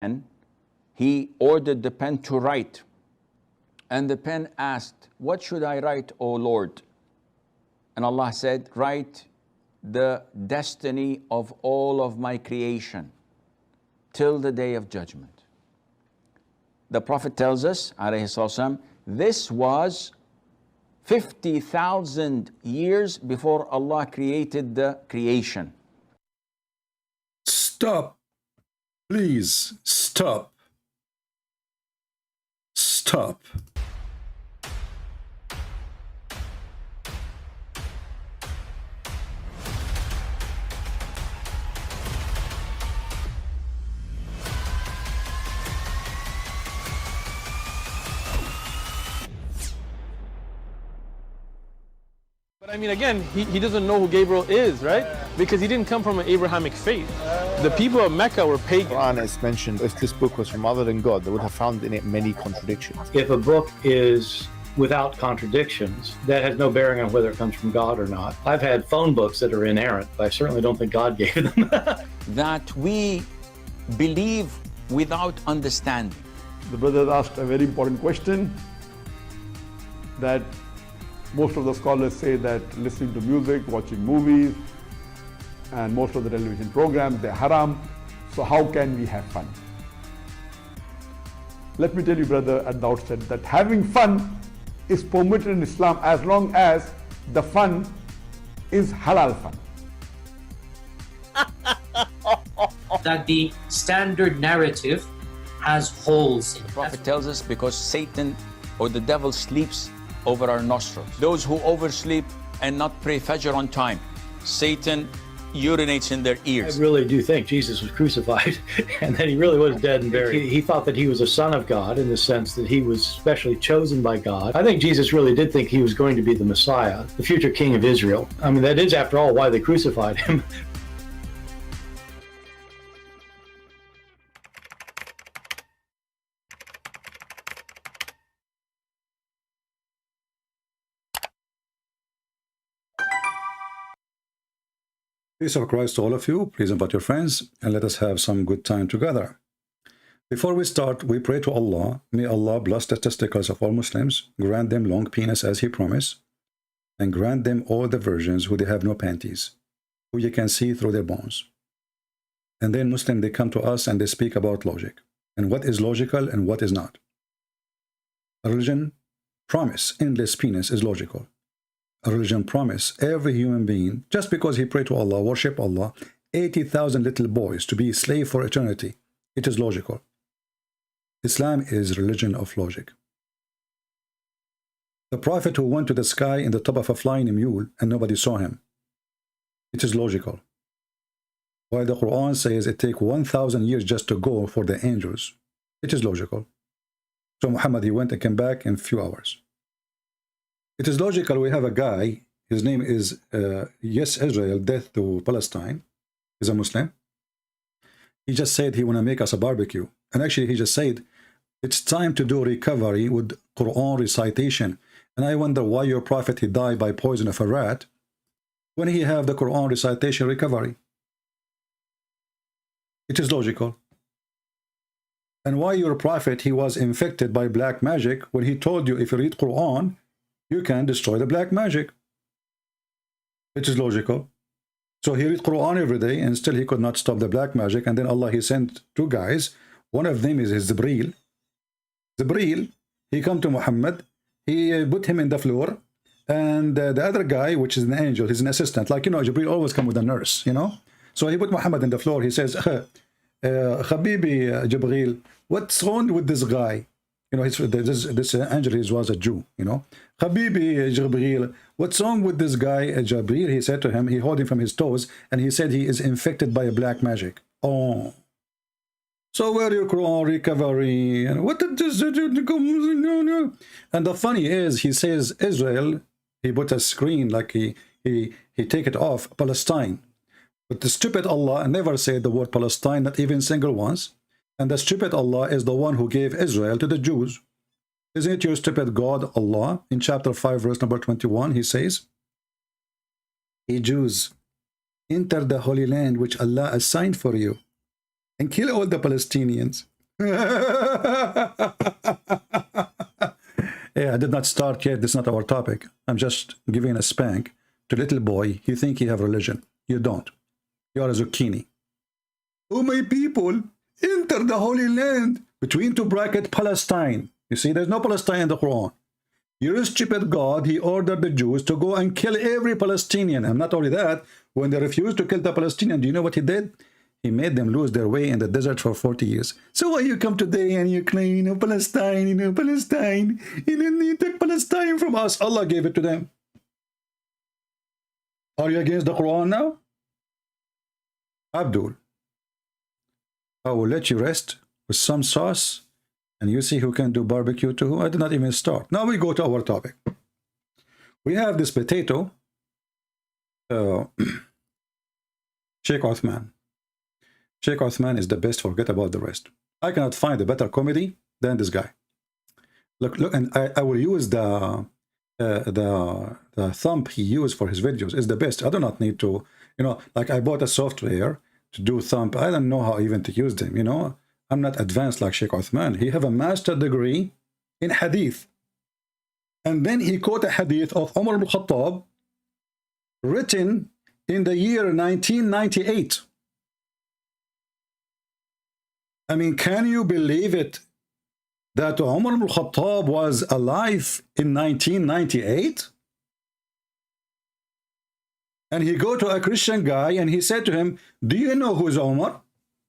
And he ordered the pen to write. And the pen asked, "What should I write, O Lord?" And Allah said, "Write the destiny of all of my creation till the day of judgment." The Prophet tells us, alayhi salam, this was 50,000 years before Allah created the creation. Stop. Please, stop. Stop. But I mean, again, he doesn't know who Gabriel is, right? Because he didn't come from an Abrahamic faith. The people of Mecca were pagan. Quran is mentioned, if this book was from other than God, they would have found in it many contradictions. If a book is without contradictions, that has no bearing on whether it comes from God or not. I've had phone books that are inerrant, but I certainly don't think God gave them. That we believe without understanding. The brother asked a very important question, that most of the scholars say that listening to music, watching movies, and most of the television programs, they're haram. So how can we have fun? Let me tell you, brother, at the outset, that having fun is permitted in Islam as long as the fun is halal fun. That the standard narrative has holes in it. The Prophet tells us because Satan or the devil sleeps over our nostrils. Those who oversleep and not pray Fajr on time, Satan urinates in their I ears. really do think Jesus was crucified and that he really was dead and buried. He thought that he was a son of God in the sense that he was specially chosen by God. I think Jesus really did think he was going to be the Messiah, the future king of Israel. I mean, that is, after all, why they crucified him. Peace of Christ to all of you. Please invite your friends and let us have some good time together. Before we start, we pray to Allah. May Allah bless the testicles of all Muslims, grant them long penis as He promised, and grant them all the virgins who they have no panties, who you can see through their bones. And then Muslim, they come to us and they speak about logic, and what is logical and what is not. A religion promise endless penis is logical. A religion promise every human being, just because he pray to Allah, worship Allah, 80,000 little boys to be slave for eternity. It is logical. Islam is religion of logic. The Prophet who went to the sky in the top of a flying mule and nobody saw him. It is logical. While the Quran says it takes 1,000 years just to go for the angels. It is logical. So Muhammad, he went and came back in a few hours. It is logical. We have a guy, his name is Yes Israel, Death to Palestine. He's a Muslim. He just said he want to make us a barbecue. And actually he just said, it's time to do recovery with Quran recitation. And I wonder why your prophet, he died by poison of a rat, when he have the Quran recitation recovery. It is logical. And why your prophet, he was infected by black magic, when he told you if you read Quran, you can destroy the black magic. It is logical. So he read Quran every day and still he could not stop the black magic. And then Allah, he sent two guys. One of them is his Jibreel. Jibreel, he come to Muhammad. He put him in the floor. And the other guy, which is an angel, he's an assistant. Like, you know, Jibreel always come with a nurse, you know. So he put Muhammad in the floor. He says, Habibi Jibreel, what's wrong with this guy? You know, this angel, he was a Jew, you know. Habibi Jibreel, what's wrong with this guy, Jibreel? He said to him, he held him from his toes, and he said he is infected by a black magic. Oh. So where your Quran recovery? And what did this do? No. And the funny is, he says Israel, he put a screen like he take it off, Palestine. But the stupid Allah never said the word Palestine, not even single once. And the stupid Allah is the one who gave Israel to the Jews. Isn't it your stupid God, Allah? In chapter 5, verse number 21, he says, Ye Jews, enter the Holy Land which Allah assigned for you. and kill all the Palestinians. Yeah, I did not start yet. This is not our topic. I'm just giving a spank to little boy. You think you have religion. You don't. You are a zucchini. Oh, my people, enter the Holy Land. Between two brackets, Palestine. You see, there's no Palestine in the Quran. Your stupid God, he ordered the Jews to go and kill every Palestinian. And not only that, when they refused to kill the Palestinian, do you know what he did? He made them lose their way in the desert for 40 years. So why you come today and you claim, you know, Palestine, Palestine, you took Palestine from us. Allah gave it to them. Are you against the Quran now? Abdul, I will let you rest with some sauce, and you see who can do barbecue to who. I did not even start. Now we go to our topic. We have this potato, Sheikh Uthman. Sheikh Uthman is the best. Forget about the rest. I cannot find a better comedy than this guy. Look, and I will use the thumb he used for his videos. Is the best. I do not need to, you know, like I bought a software to do thumb. I don't know how even to use them, you know. I'm not advanced like Sheikh Uthman. He have a master degree in hadith. And then he quote a hadith of Umar ibn Khattab written in the year 1998. I mean, can you believe it that Umar ibn Khattab was alive in 1998? And he go to a Christian guy and he said to him, do you know who's Umar?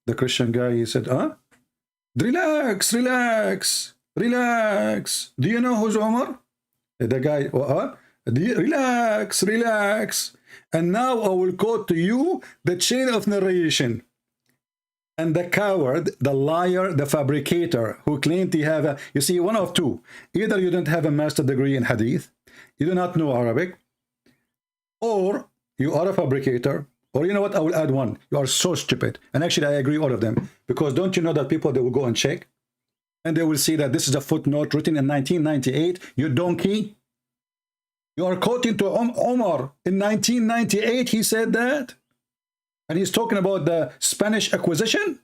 The Christian guy, he said, huh? Relax, relax, relax. Do you know who's Umar? The guy, relax, relax. And now I will quote to you the chain of narration. And the coward, the liar, the fabricator who claimed to have a, you see, one of two. Either you don't have a master degree in hadith, you do not know Arabic, or you are a fabricator, or you know what, I will add one. You are so stupid. And actually, I agree all of them. Because don't you know that people, they will go and check, and they will see that this is a footnote written in 1998, you donkey. You are quoting to Omar in 1998, he said that. And he's talking about the Spanish acquisition.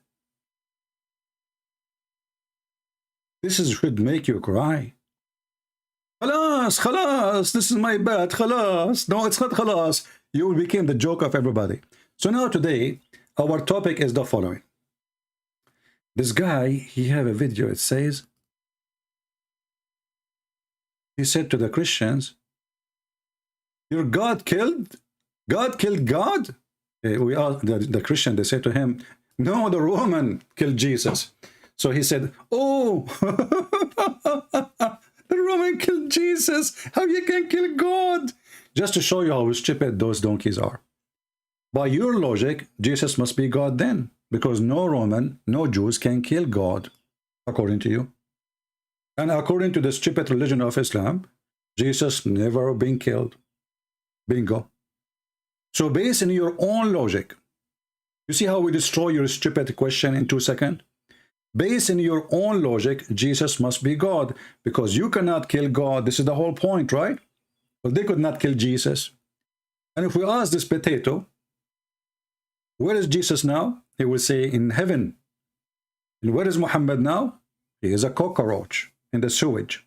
This should make you cry. Khalas, khalas, this is my bad, khalas. No, it's not khalas. You will become the joke of everybody. So now today, our topic is the following. This guy, he have a video, it says, he said to the Christians, your God killed? God killed God? We are the Christian, they say to him, no, the Roman killed Jesus. So he said, oh, the Roman killed Jesus. How you can kill God? Just to show you how stupid those donkeys are. By your logic, Jesus must be God then, because no Roman, no Jews can kill God, according to you. And according to the stupid religion of Islam, Jesus never been killed. Bingo. So based on your own logic, you see how we destroy your stupid question in 2 seconds? Based on your own logic, Jesus must be God, because you cannot kill God. This is the whole point, right? Well, they could not kill Jesus. And if we ask this potato, where is Jesus now? He will say, in heaven. And where is Muhammad now? He is a cockroach in the sewage.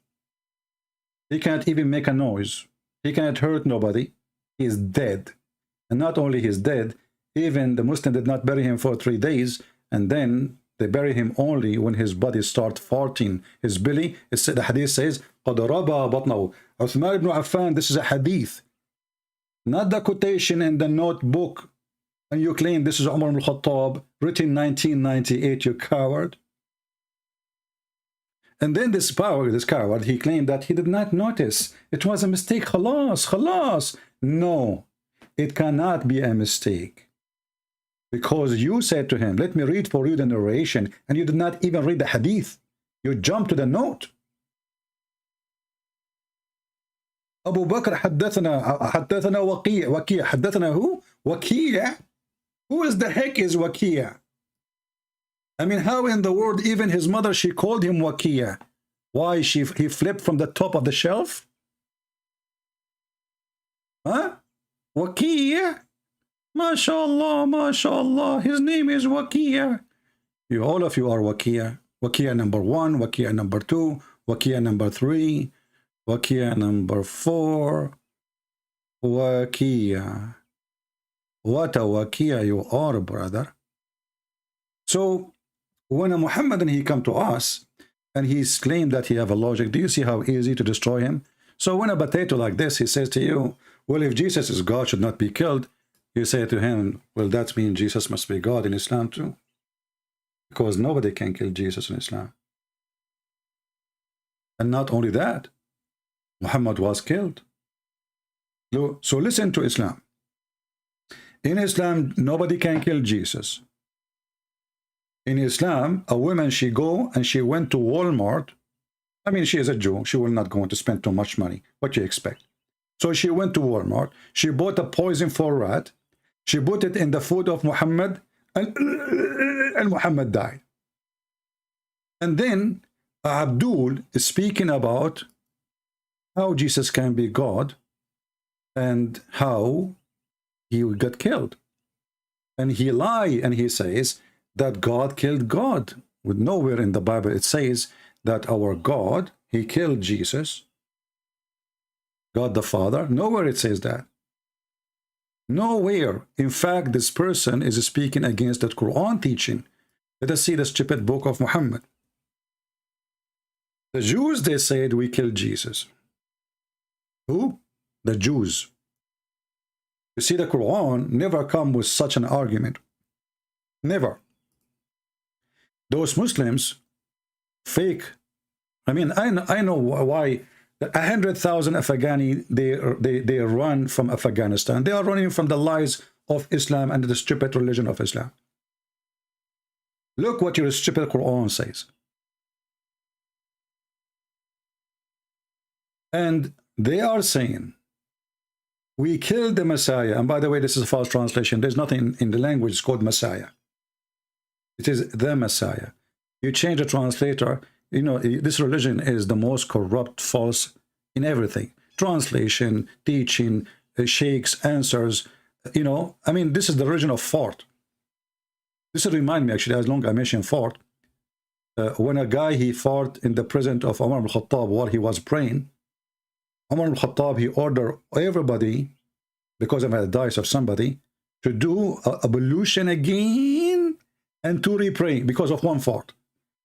He can't even make a noise. He cannot hurt nobody. He is dead. And not only he's dead, even the Muslim did not bury him for 3 days, and then they bury him only when his body starts farting. His belly, the hadith says, قَدْ رَبَى بَطْنَهُ. Uthman ibn Affan, this is a hadith, not the quotation in the notebook. And you claim this is Umar ibn Khattab, written 1998, you coward. And then this coward, he claimed that he did not notice. It was a mistake. Khalas, khalas. No. It cannot be a mistake, because you said to him, let me read for you the narration, and you did not even read the hadith. You jumped to the note. Abu Bakr حدثنا وكيع. حدثنا who? Waqi'. Who is the heck is Waqi'? I mean, how in the world, even his mother, she called him Waqi'. Why? He flipped from the top of the shelf? Huh? Waqi'? MashaAllah, MashaAllah. His name is Waqi'. You, all of you are Wakia. Wakia number 1, Wakia number 2, Wakia number 3, Wakia number 4. Wakia. What a Wakia you are, brother. So when a Muhammadan, he come to us and he's claimed that he have a logic, do you see how easy to destroy him? So when a potato like this, he says to you, well, if Jesus is God, should not be killed, you say to him, well, that means Jesus must be God in Islam too. Because nobody can kill Jesus in Islam. And not only that, Muhammad was killed. So listen to Islam. In Islam, nobody can kill Jesus. In Islam, a woman, she went to Walmart. I mean, she is a Jew. She will not go to spend too much money. What do you expect? So she went to Walmart. She bought a poison for rat. She put it in the food of Muhammad, and Muhammad died. And then Abdul is speaking about how Jesus can be God and how he got killed. And he lied and he says that God killed God. With nowhere in the Bible it says that our God, he killed Jesus, God the Father. Nowhere it says that. Nowhere. In fact, this person is speaking against the Quran teaching. Let us see the stupid book of Muhammad. The Jews, they said we killed Jesus. Who? The Jews. You see, the Quran never come with such an argument. Never. Those Muslims fake. I mean, I know why 100,000 Afghani they run from Afghanistan. They are running from the lies of Islam and the stupid religion of Islam. Look what your stupid Quran says. And they are saying, we killed the Messiah. And by the way, this is a false translation. There's nothing in the language called Messiah. It is the Messiah. You change the translator, you know, this religion is the most corrupt, false in everything. Translation, teaching, sheikhs, answers, you know. I mean, this is the religion of fart. This will remind me, actually, as long as I mentioned fart, when a guy, he fought in the presence of Umar ibn Khattab while he was praying. Umar ibn Khattab, he ordered everybody, because of the dice of somebody, to do ablution again and to repray because of one fart.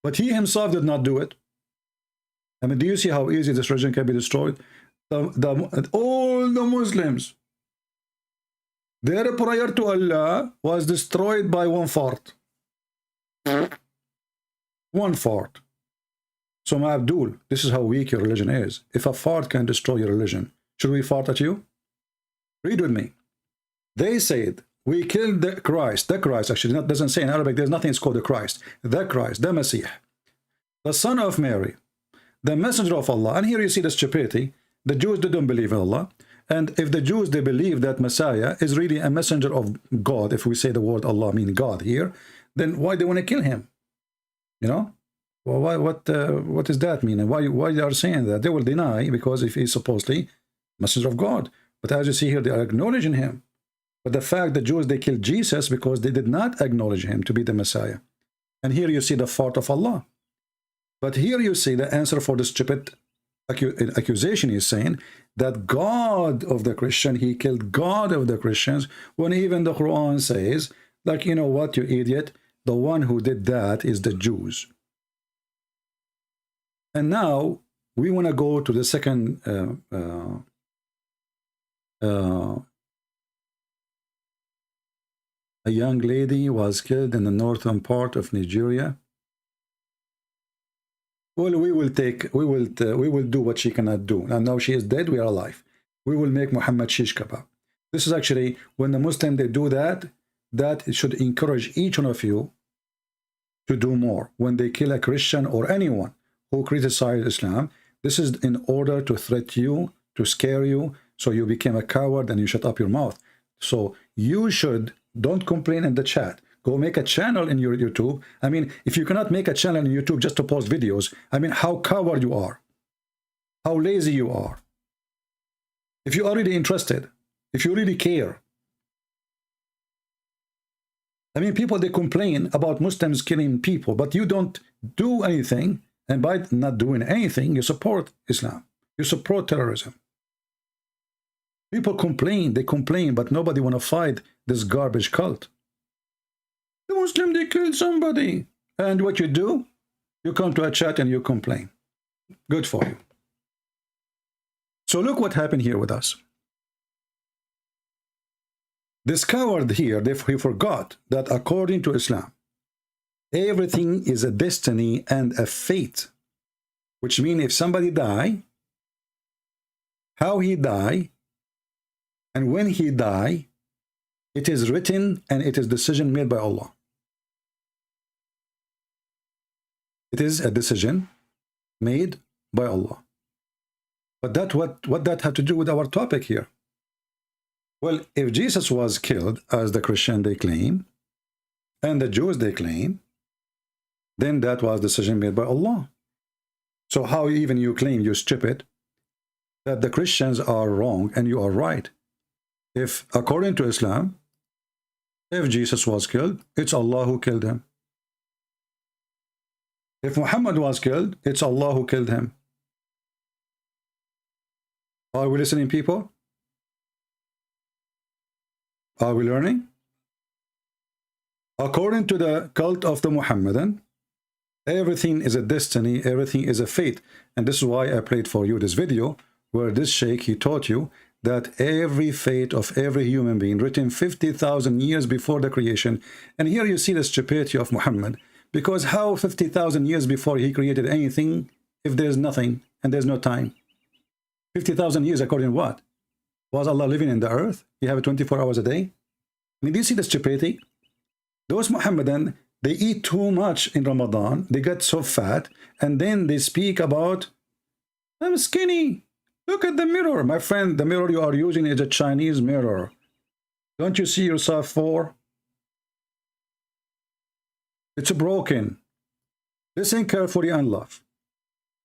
But he himself did not do it. I mean, do you see how easy this religion can be destroyed? All the Muslims, their prayer to Allah was destroyed by one fart. One fart. So, my Abdul, this is how weak your religion is. If a fart can destroy your religion, should we fart at you? Read with me. They said, we killed the Christ. The Christ, actually, it doesn't say in Arabic, there's nothing, it's called the Christ. The Christ, the Messiah, the son of Mary, the messenger of Allah. And here you see the stupidity. The Jews didn't believe in Allah. And if the Jews, they believe that Messiah is really a messenger of God, if we say the word Allah mean God here, then why they want to kill him? You know? Well, what does that mean? And why they are saying that? They will deny, because if he's supposedly messenger of God. But as you see here, they are acknowledging him. But the fact the Jews, they killed Jesus because they did not acknowledge him to be the Messiah. And here you see the fault of Allah. But here you see the answer for the stupid accusation is saying that God of the Christian, he killed God of the Christians, when even the Quran says, like, you know what, you idiot, the one who did that is the Jews. And now we want to go to the second a young lady was killed in the northern part of Nigeria. Well, we will do what she cannot do. And now she is dead, we are alive. We will make Muhammad shish kebab. This is actually, when the Muslim, they do that, that it should encourage each one of you to do more. When they kill a Christian or anyone who criticizes Islam, this is in order to threat you, to scare you, so you become a coward and you shut up your mouth. So you should, don't complain in the chat. Go make a channel in your YouTube. I mean, if you cannot make a channel in YouTube just to post videos, I mean, how coward you are. How lazy you are. If you are really interested, if you really care. I mean, people, they complain about Muslims killing people, but you don't do anything. And by not doing anything, you support Islam. You support terrorism. People complain, they complain, but nobody want to fight this garbage cult. The Muslim, they killed somebody. And what you do? You come to a chat and you complain. Good for you. So look what happened here with us. This coward here, he forgot that according to Islam, everything is a destiny and a fate. Which means if somebody die, how he die, and when he die, it is written and it is decision made by Allah. It is a decision made by Allah. But that what that had to do with our topic here? Well, if Jesus was killed, as the Christian they claim, and the Jews they claim, then that was decision made by Allah. So how even you claim, you stupid, that the Christians are wrong and you are right? If according to Islam, if Jesus was killed, it's Allah who killed him. If Muhammad was killed, it's Allah who killed him. Are we listening, people? Are we learning? According to the cult of the Muhammadan, everything is a destiny, everything is a fate. And this is why I played for you this video, where this Sheikh, he taught you that every fate of every human being written 50,000 years before the creation. And here you see the stupidity of Muhammad, because how 50,000 years before he created anything if there's nothing and there's no time? 50,000 years according to what? Was Allah living in the earth? He have 24 hours a day? I mean, do you see the stupidity? Those Muhammadan, they eat too much in Ramadan, they get so fat, and then they speak about, I'm skinny. Look at the mirror. My friend, the mirror you are using is a Chinese mirror. Don't you see yourself for? It's broken. Listen carefully and love.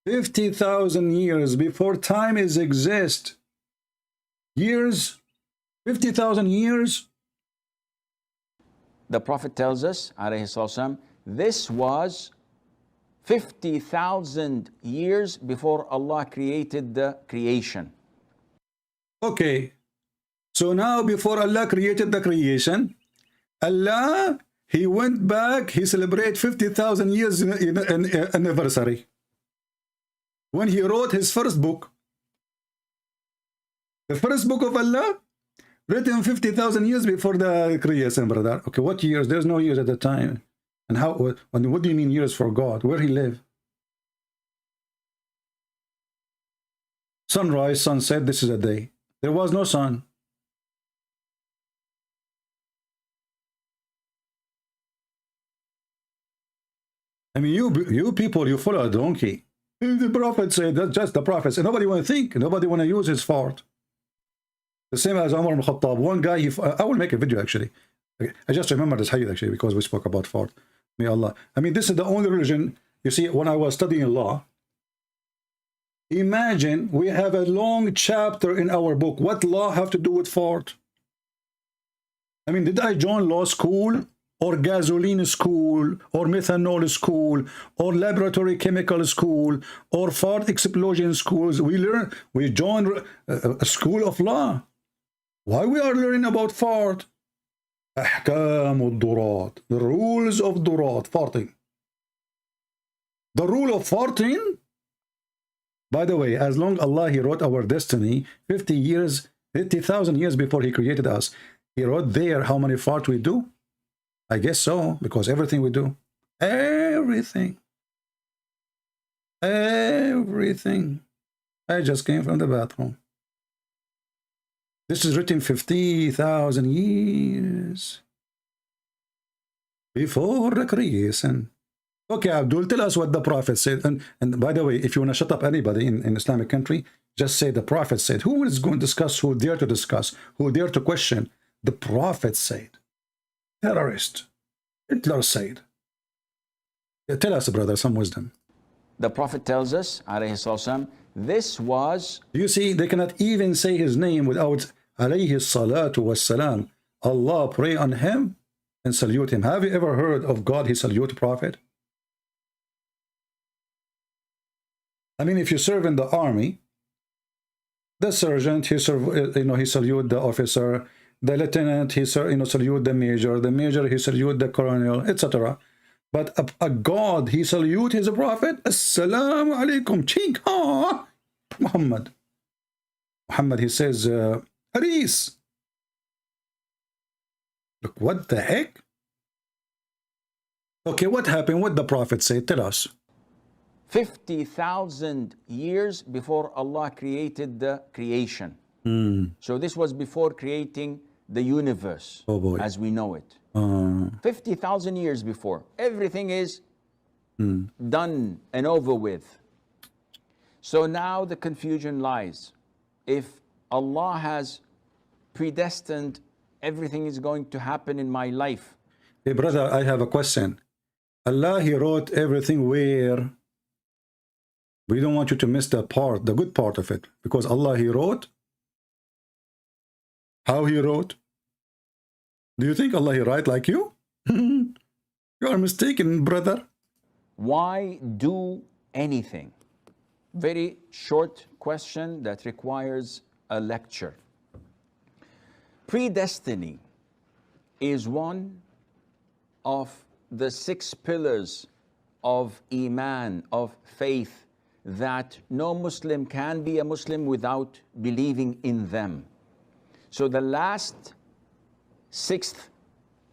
50,000 years before time is exist. Years, 50,000 years. The Prophet tells us, alayhi salam, this was 50,000 years before Allah created the creation. Okay. So now before Allah created the creation, Allah, he went back, he celebrated 50,000 years in anniversary. When he wrote his first book, the first book of Allah, written 50,000 years before the creation, brother. Okay, what years? There's no years at the time. And how? What do you mean years for God? Where he lived? Sunrise, sunset, this is a day. There was no sun. I mean, you people, you follow a donkey. The Prophet said, that's just the Prophet. And nobody want to think. Nobody want to use his fault. The same as Umar ibn Khattab. One guy, I will make a video actually. I just remember this hadith actually because we spoke about fault. May Allah. I mean, this is the only religion, you see, when I was studying law, imagine we have a long chapter in our book. What law have to do with fault? I mean, did I join law school or gasoline school or methanol school or laboratory chemical school or fault explosion schools? We joined a school of law. Why we are learning about fault? أحكام الضرات, the rules of durat, farting. The rule of farting, by the way, as long Allah, he wrote our destiny 50,000 years before he created us, he wrote there how many fart we do. I guess so, because everything we do, everything. I just came from the bathroom. This is written 50,000 years before the creation. Okay, Abdul, tell us what the Prophet said. And by the way, if you want to shut up anybody in Islamic country, just say the Prophet said. Who is going to discuss? Who dare to discuss? Who dare to question? The Prophet said. Terrorist. Hitler said. Tell us, brother, some wisdom. The Prophet tells us, alayhi salam, this was... You see, they cannot even say his name without alayhi salatu wassalam. Allah pray on him. and salute him. Have you ever heard of God, he salute prophet? I mean, if you serve in the army, the sergeant, he salute the officer, the lieutenant, he salute the major, he salute the colonel, etc. But a God, he salute his prophet. Assalamu alaikum, Sheikh, Muhammad, he says, Aris. Look, what the heck? Okay, what happened? What the prophet said? Tell us. 50,000 years before Allah created the creation. So this was before creating the universe as we know it. 50,000 years before. Everything is done and over with. So now the confusion lies. If Allah has predestined everything is going to happen in my life. Hey brother, I have a question. Allah, he wrote everything where? We don't want you to miss the part, the good part of it. Because Allah, he wrote. How he wrote? Do you think Allah, he write like you? You are mistaken, brother. Why do anything? Very short question that requires a lecture. Predestiny is one of the 6 pillars of Iman, of faith, that no Muslim can be a Muslim without believing in them. So the last 6th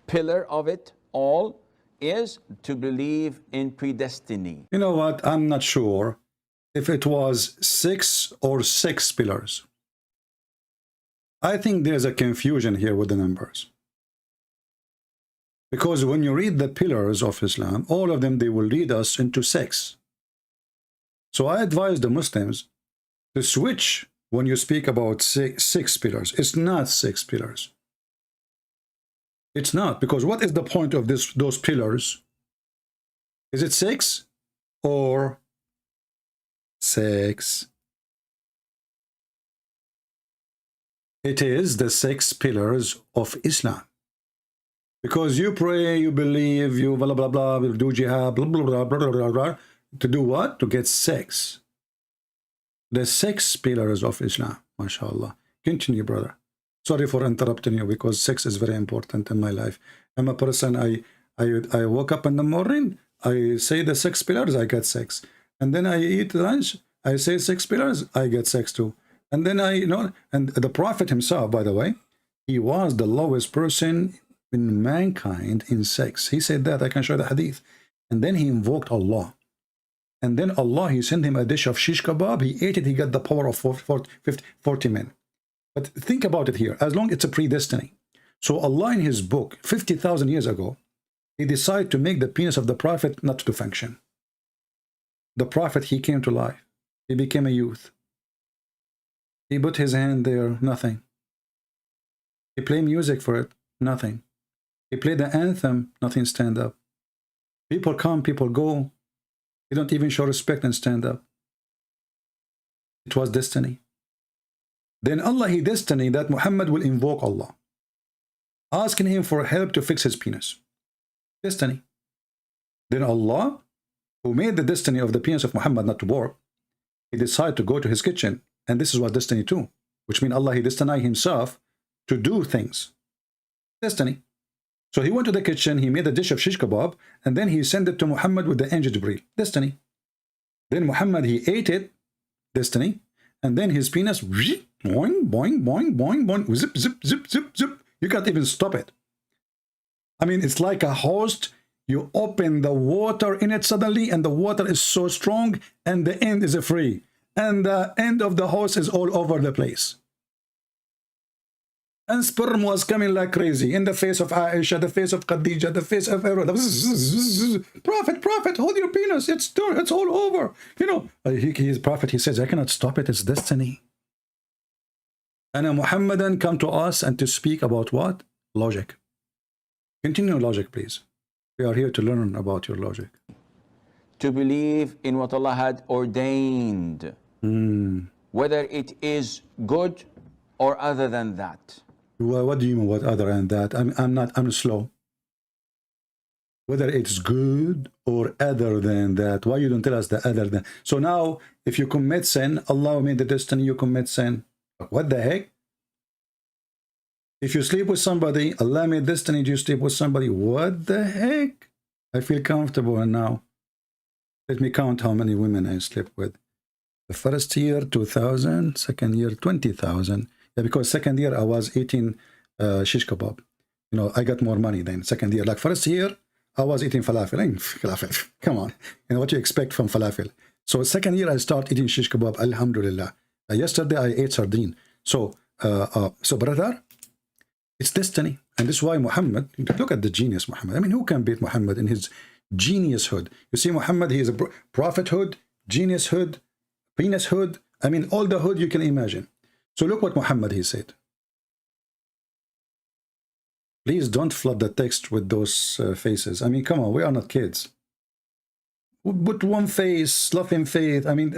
pillar of it all is to believe in predestiny. You know what? I'm not sure if it was 6 or 6 pillars. I think there's a confusion here with the numbers. Because when you read the pillars of Islam, all of them, they will lead us into 6. So I advise the Muslims to switch when you speak about six pillars. It's not 6 pillars. It's not, because what is the point of those pillars? Is it 6 or 6? It is the 6 pillars of Islam. Because you pray, you believe, you blah blah blah, you do jihad, blah blah blah blah blah blah. To do what? To get 6. The 6 pillars of Islam. MashaAllah. Continue, brother. Sorry for interrupting you, because 6 is very important in my life. I'm a person, I woke up in the morning, I say the 6 pillars, I get 6. And then I eat lunch, I say 6 pillars, I get 6 too. And then and the Prophet himself, by the way, he was the lowest person in mankind in 6. He said that, I can show the hadith. And then he invoked Allah. And then Allah, he sent him a dish of shish kebab. He ate it, he got the power of 40 men. But think about it here, as long as it's a predestiny. So Allah in his book, 50,000 years ago, he decided to make the penis of the Prophet not to function. The Prophet, he came to life. He became a youth. He put his hand there, nothing. He played music for it, nothing. He played the anthem, nothing, stand up. People come, people go. They don't even show respect and stand up. It was destiny. Then Allah, he destiny that Muhammad will invoke Allah, asking him for help to fix his penis. Destiny. Then Allah, who made the destiny of the penis of Muhammad not to work, he decided to go to his kitchen. And this is what destiny too. Which means Allah, he destined himself to do things. Destiny. So he went to the kitchen, he made a dish of shish kebab, and then he sent it to Muhammad with the angel Jibreel. Destiny. Then Muhammad, he ate it. Destiny. And then his penis, boing, boing, boing, boing, boing, zip, zip, zip, zip, zip. You can't even stop it. I mean, it's like a hose. You open the water in it suddenly, and the water is so strong, and the end is free. And the end of the hose is all over the place. And sperm was coming like crazy in the face of Aisha, the face of Khadija, the face of everyone. Prophet, hold your penis. It's all over. You know, he's prophet. He says, I cannot stop it. It's destiny. And a Muhammadan come to us and to speak about what? Logic. Continue logic, please. We are here to learn about your logic. To believe in what Allah had ordained, whether it is good or other than that. What do you mean, what other than that? I'm slow. whether it's good or other than that. Why you don't tell us the other than? So now, if you commit sin, Allah made the destiny you commit sin. What the heck? If you sleep with somebody, Allah made destiny you sleep with somebody. What the heck? I feel comfortable now. Let me count how many women I slept with. The first year, 2,000. Second year, 20,000. Yeah, because second year I was eating shish kebab. You know, I got more money then. Second year, like first year, I was eating falafel. Falafel. Come on. You know what you expect from falafel. So second year, I start eating shish kebab. Alhamdulillah. Yesterday, I ate sardine. So brother, it's destiny. And this is why Muhammad, look at the genius Muhammad. I mean, who can beat Muhammad in his geniushood? You see, Muhammad, he is a prophethood, geniushood, penishood. I mean, all the hood you can imagine. So look what Muhammad, he said. Please don't flood the text with those faces. I mean, come on, we are not kids. Put one face, laughing faith. I mean,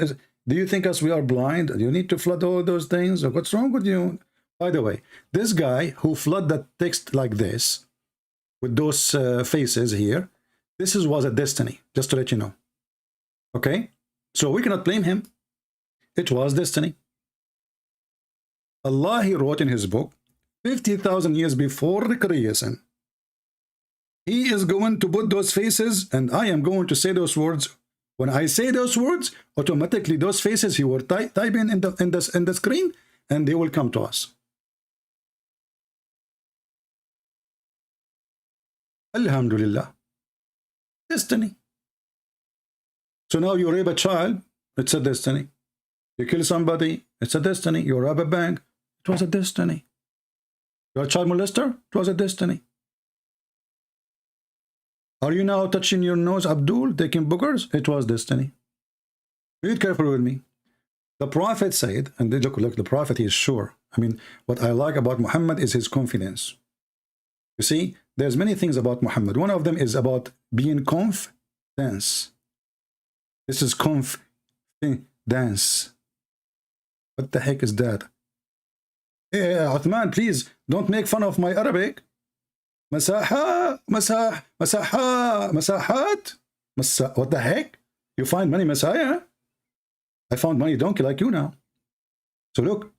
do you think us we are blind? Do you need to flood all those things? Or what's wrong with you? By the way, this guy who flood the text like this, with those faces here, this was a destiny, just to let you know. Okay? So we cannot blame him. It was destiny. Allah, he wrote in his book, 50,000 years before the creation, he is going to put those faces, and I am going to say those words. When I say those words, automatically those faces he will type in the screen, and they will come to us. Alhamdulillah. Destiny. So now you rape a child, it's a destiny. You kill somebody, it's a destiny. You rob a bank, it was a destiny. You're a child molester, it was a destiny. Are you now touching your nose, Abdul, taking boogers? It was destiny. Be careful with me. The Prophet said, and look, the Prophet, he is sure. I mean, what I like about Muhammad is his confidence. You see, there's many things about Muhammad. One of them is about being confidence. This is confidence. What the heck is that? Hey, Uthman, please don't make fun of my Arabic. Masaha, masah, masaha, masahat. What the heck? You find money Messiah? I found money donkey like you now. So look,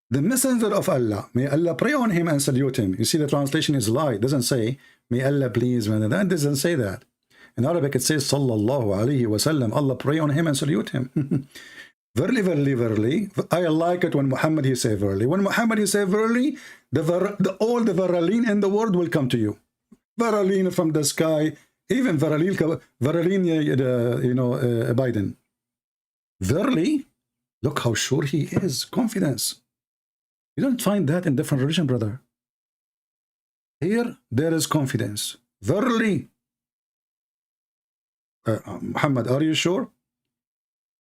the messenger of Allah, may Allah pray on him and salute him. You see, the translation is lie. It doesn't say, may Allah please. That doesn't say that. In Arabic, it says, sallallahu alayhi wa sallam. Allah pray on him and salute him. Verily, verily, verily. I like it when Muhammad, he say verily. When Muhammad, he say verily, all the veraline in the world will come to you. Veraline from the sky. Even veraline, Biden. Verily, look how sure he is. Confidence. You don't find that in different religion, brother. Here, there is confidence. Verily. Muhammad, are you sure?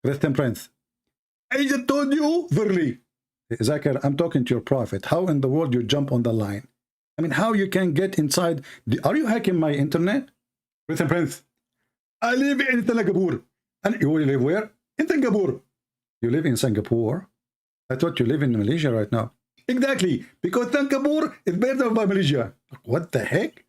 Christian Prince. I just told you, verily. Zakir, I'm talking to your prophet. How in the world you jump on the line? I mean, how you can get inside? Are you hacking my internet? Christian Prince. I live in Singapore. And you live where? In Singapore. You live in Singapore? I thought you live in Malaysia right now. Exactly, because Singapore is better than Malaysia. What the heck?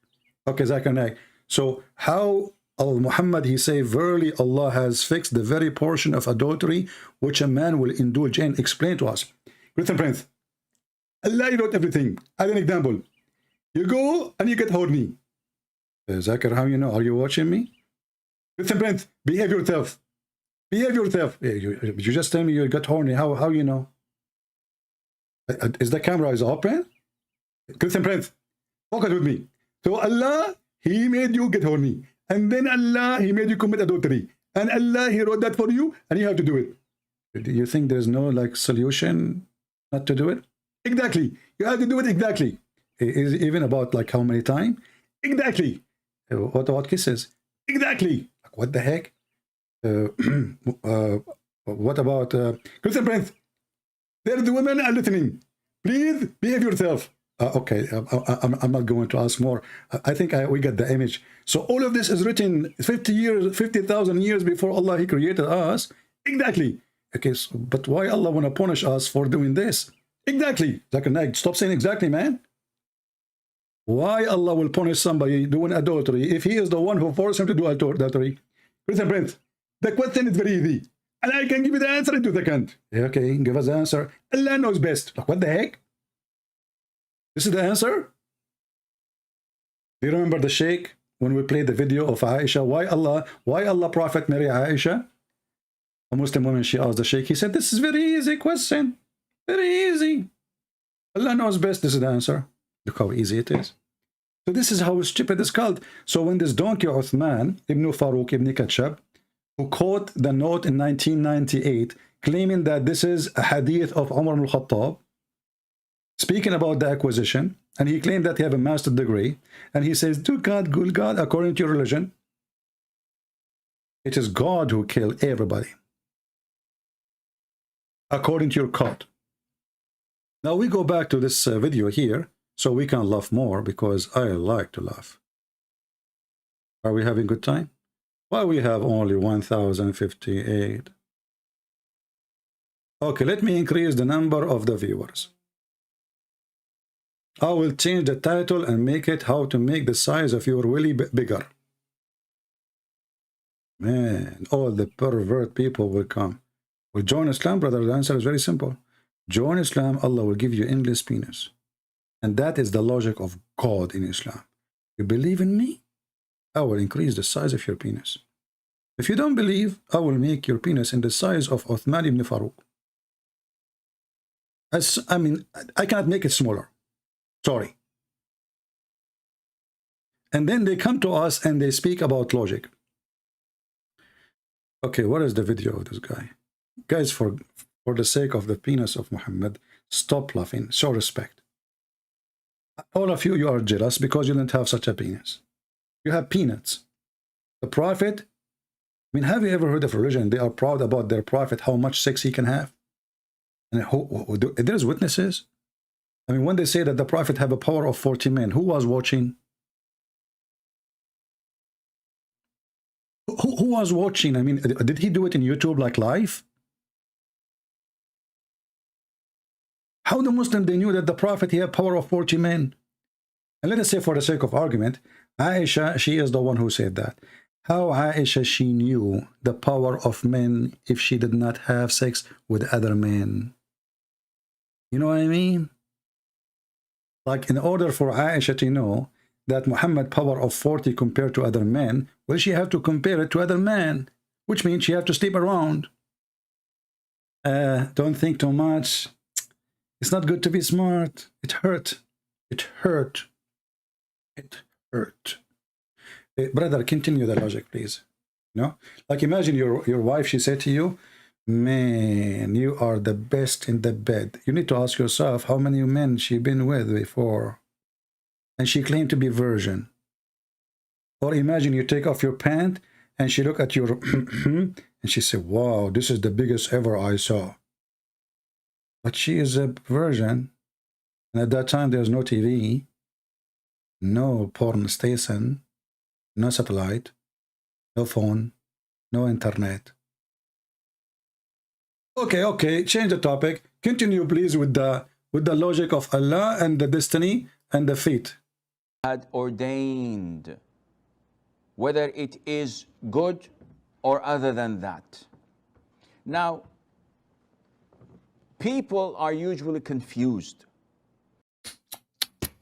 Okay, Zakir. So how Muhammad, he say, verily Allah has fixed the very portion of adultery which a man will indulge in. Explain to us. Christian Prince. Allah wrote everything. As an example, you go and you get horny. Zakir, how you know? Are you watching me? Christian Prince, behave yourself. Behave yourself. You just tell me you got horny. How you know? Is the camera is open? Christian Prince, focus with me. So Allah, he made you get horny. And then Allah, he made you commit adultery. And Allah, he wrote that for you, and you have to do it. Do you think there's no like solution not to do it? Exactly. You have to do it exactly. Is even about like how many times? Exactly. What about kisses? Exactly. Like, what the heck? What about Christian Prince? There the women are listening. Please behave yourself. Okay, I'm not going to ask more. I think we get the image. So all of this is written 50,000 years before Allah, he created us. Exactly. Okay, so, but why Allah want to punish us for doing this? Exactly. Stop saying exactly, man. Why Allah will punish somebody doing adultery if he is the one who forced him to do adultery? Listen, Prince, the question is very easy. And I can give you the answer in 2 seconds. Okay, give us the answer. Allah knows best. Like, what the heck? This is the answer? Do you remember the Sheikh when we played the video of Aisha? Why Allah Prophet marry Aisha? A Muslim woman, she asked the Sheikh. He said, this is very easy question. Very easy. Allah knows best. This is the answer. Look how easy it is. So this is how stupid it's called. So when this donkey Uthman ibn Farooq ibn Kachab, who caught the note in 1998, claiming that this is a hadith of Umar ibn al-Khattab, speaking about the acquisition, and he claimed that he have a master's degree, and he says, to God, good God, according to your religion, it is God who killed everybody, according to your code. Now we go back to this video here, so we can laugh more, because I like to laugh. Are we having good time? Why we have only 1058? Okay, let me increase the number of the viewers. I will change the title and make it how to make the size of your willy bigger. Man, all the pervert people will come. Will join Islam, brother? The answer is very simple. Join Islam, Allah will give you endless penis. And that is the logic of God in Islam. You believe in me? I will increase the size of your penis. If you don't believe, I will make your penis in the size of Uthman ibn Farooq. I mean, I cannot make it smaller. Sorry. And then they come to us and they speak about logic. Okay, what is the video of this guy? Guys, for the sake of the penis of Muhammad, stop laughing. Show respect. All of you, you are jealous because you don't have such a penis. You have peanuts. The Prophet, I mean, have you ever heard of religion? They are proud about their Prophet, how much sex he can have. And there's witnesses. I mean, when they say that the Prophet have a power of 40 men, who was watching? Who was watching? I mean, did he do it in YouTube like live? How the Muslim, they knew that the Prophet, he had power of 40 men? And let us say, for the sake of argument, Aisha, she is the one who said that. How Aisha, she knew the power of men if she did not have sex with other men? You know what I mean? Like, in order for Aisha to know that Muhammad power of 40 compared to other men, well, she have to compare it to other men, which means she have to sleep around. Don't think too much. It's not good to be smart. It hurt. It hurt. It hurt. Brother, continue the logic, please. You know, like, imagine your wife, she said to you, man, you are the best in the bed. You need to ask yourself how many men she been with before. And she claimed to be virgin. Or imagine you take off your pant and she look at your and she said, wow, this is the biggest ever I saw. But she is a virgin. And at that time, there's no TV, no porn station, no satellite, no phone, no internet. Okay, change the topic. Continue, please, with the logic of Allah and the destiny and the fate. Had ordained, whether it is good or other than that. Now, people are usually confused.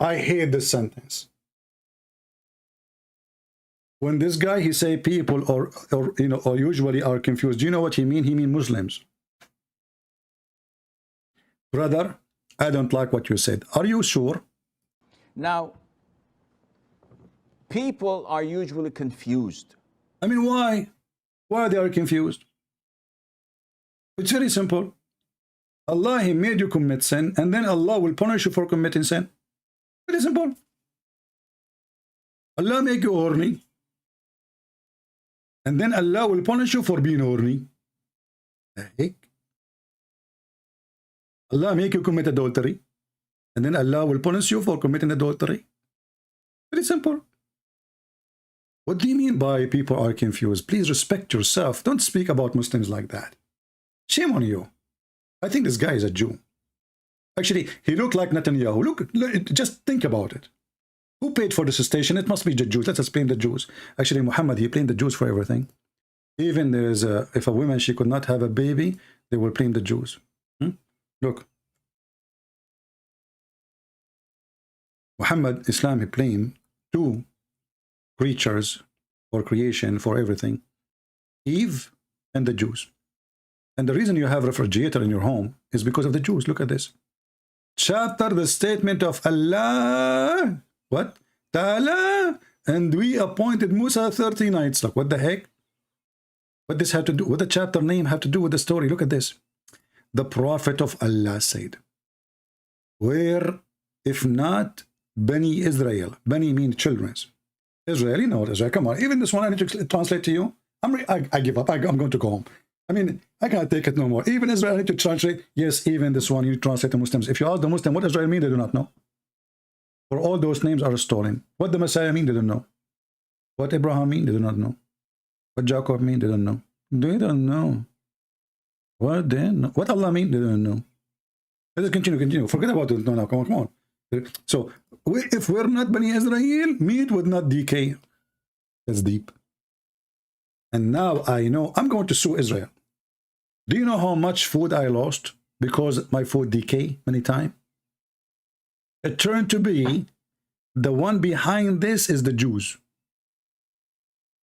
I hate this sentence. When this guy, he say people or usually are confused, do you know what he mean? He mean Muslims. Brother, I don't like what you said. Are you sure? Now, people are usually confused. I mean, why? Why they are confused? It's very simple. Allah, he made you commit sin, and then Allah will punish you for committing sin. Very simple. Allah make you horny, and then Allah will punish you for being horny. The heck? Allah make you commit adultery, and then Allah will punish you for committing adultery. Very simple. What do you mean by people are confused? Please respect yourself. Don't speak about Muslims like that. Shame on you. I think this guy is a Jew. Actually, he looked like Netanyahu. Look, just think about it. Who paid for this station? It must be the Jews. Let's just blame the Jews. Actually, Muhammad, he blamed the Jews for everything. Even there's if a woman, she could not have a baby, they will blame the Jews. Look. Muhammad, Islam, he blamed two creatures or creation for everything. Eve and the Jews. And the reason you have a refrigerator in your home is because of the Jews. Look at this. Chapter, the statement of Allah. What? Ta'ala. And we appointed Musa 30 nights. Like, what the heck? What this have to do? What the chapter name have to do with the story? Look at this. The Prophet of Allah said, where, if not, Bani Israel. Bani mean children. Israel, you know what Israel. Come on. Even this one I need to translate to you. I give up. I'm going to go home. I mean, I can't take it no more. Even Israel, I need to translate. Yes, even this one, you translate to Muslims. If you ask the Muslim what Israel mean, they do not know. For all those names are stolen. What the Messiah mean, they don't know. What Abraham mean, they do not know. What Jacob mean, they don't know. They don't know. What then? What Allah mean, they don't know. Let's continue. Forget about it. No, come on. So, if we're not Bani Israel, meat would not decay. That's deep. And now I know I'm going to sue Israel. Do you know how much food I lost because my food decay many times? It turned to be the one behind this is the Jews.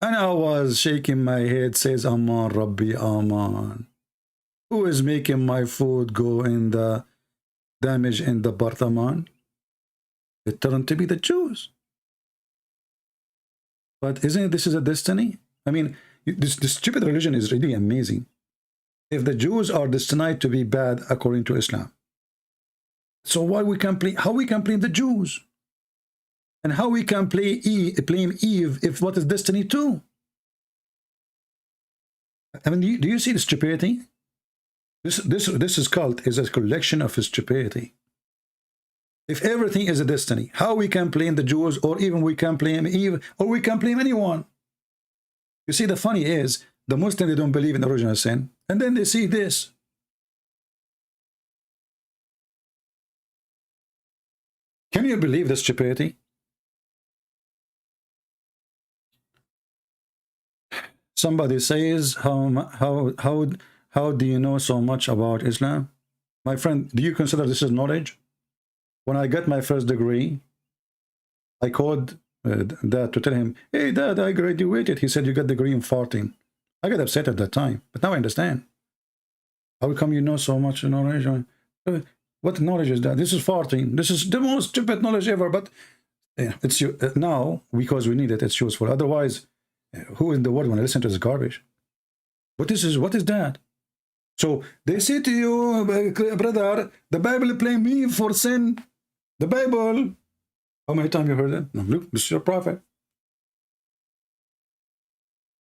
And I was shaking my head, says Aman Rabbi Aman. Who is making my food go in the damage in the Bartaman? It turned to be the Jews. But isn't it, this is a destiny? I mean, this stupid religion is really amazing. If the Jews are destined to be bad according to Islam, so why we can blame, how we can blame the Jews? And how we can blame Eve if what is destiny too? I mean, do you see the stupidity? This cult is a collection of stupidity. If everything is a destiny, how we can blame the Jews, or even we can blame Eve, or we can blame anyone? You see, the funny is, the Muslims, they don't believe in original sin, and then they see this. Can you believe the stupidity? Somebody says, how do you know so much about Islam? My friend, do you consider this is knowledge? When I got my first degree, I called Dad to tell him, hey Dad, I graduated. He said, you got the degree in 14. I got upset at that time, but now I understand. How come you know so much knowledge? What knowledge is that? This is 14. This is the most stupid knowledge ever, but it's now, because we need it, it's useful. Otherwise, who in the world when I listen to this garbage? What is that? So they say to you, brother, the Bible blame me for sin. The Bible. How many times you heard that? No, look, this is your prophet.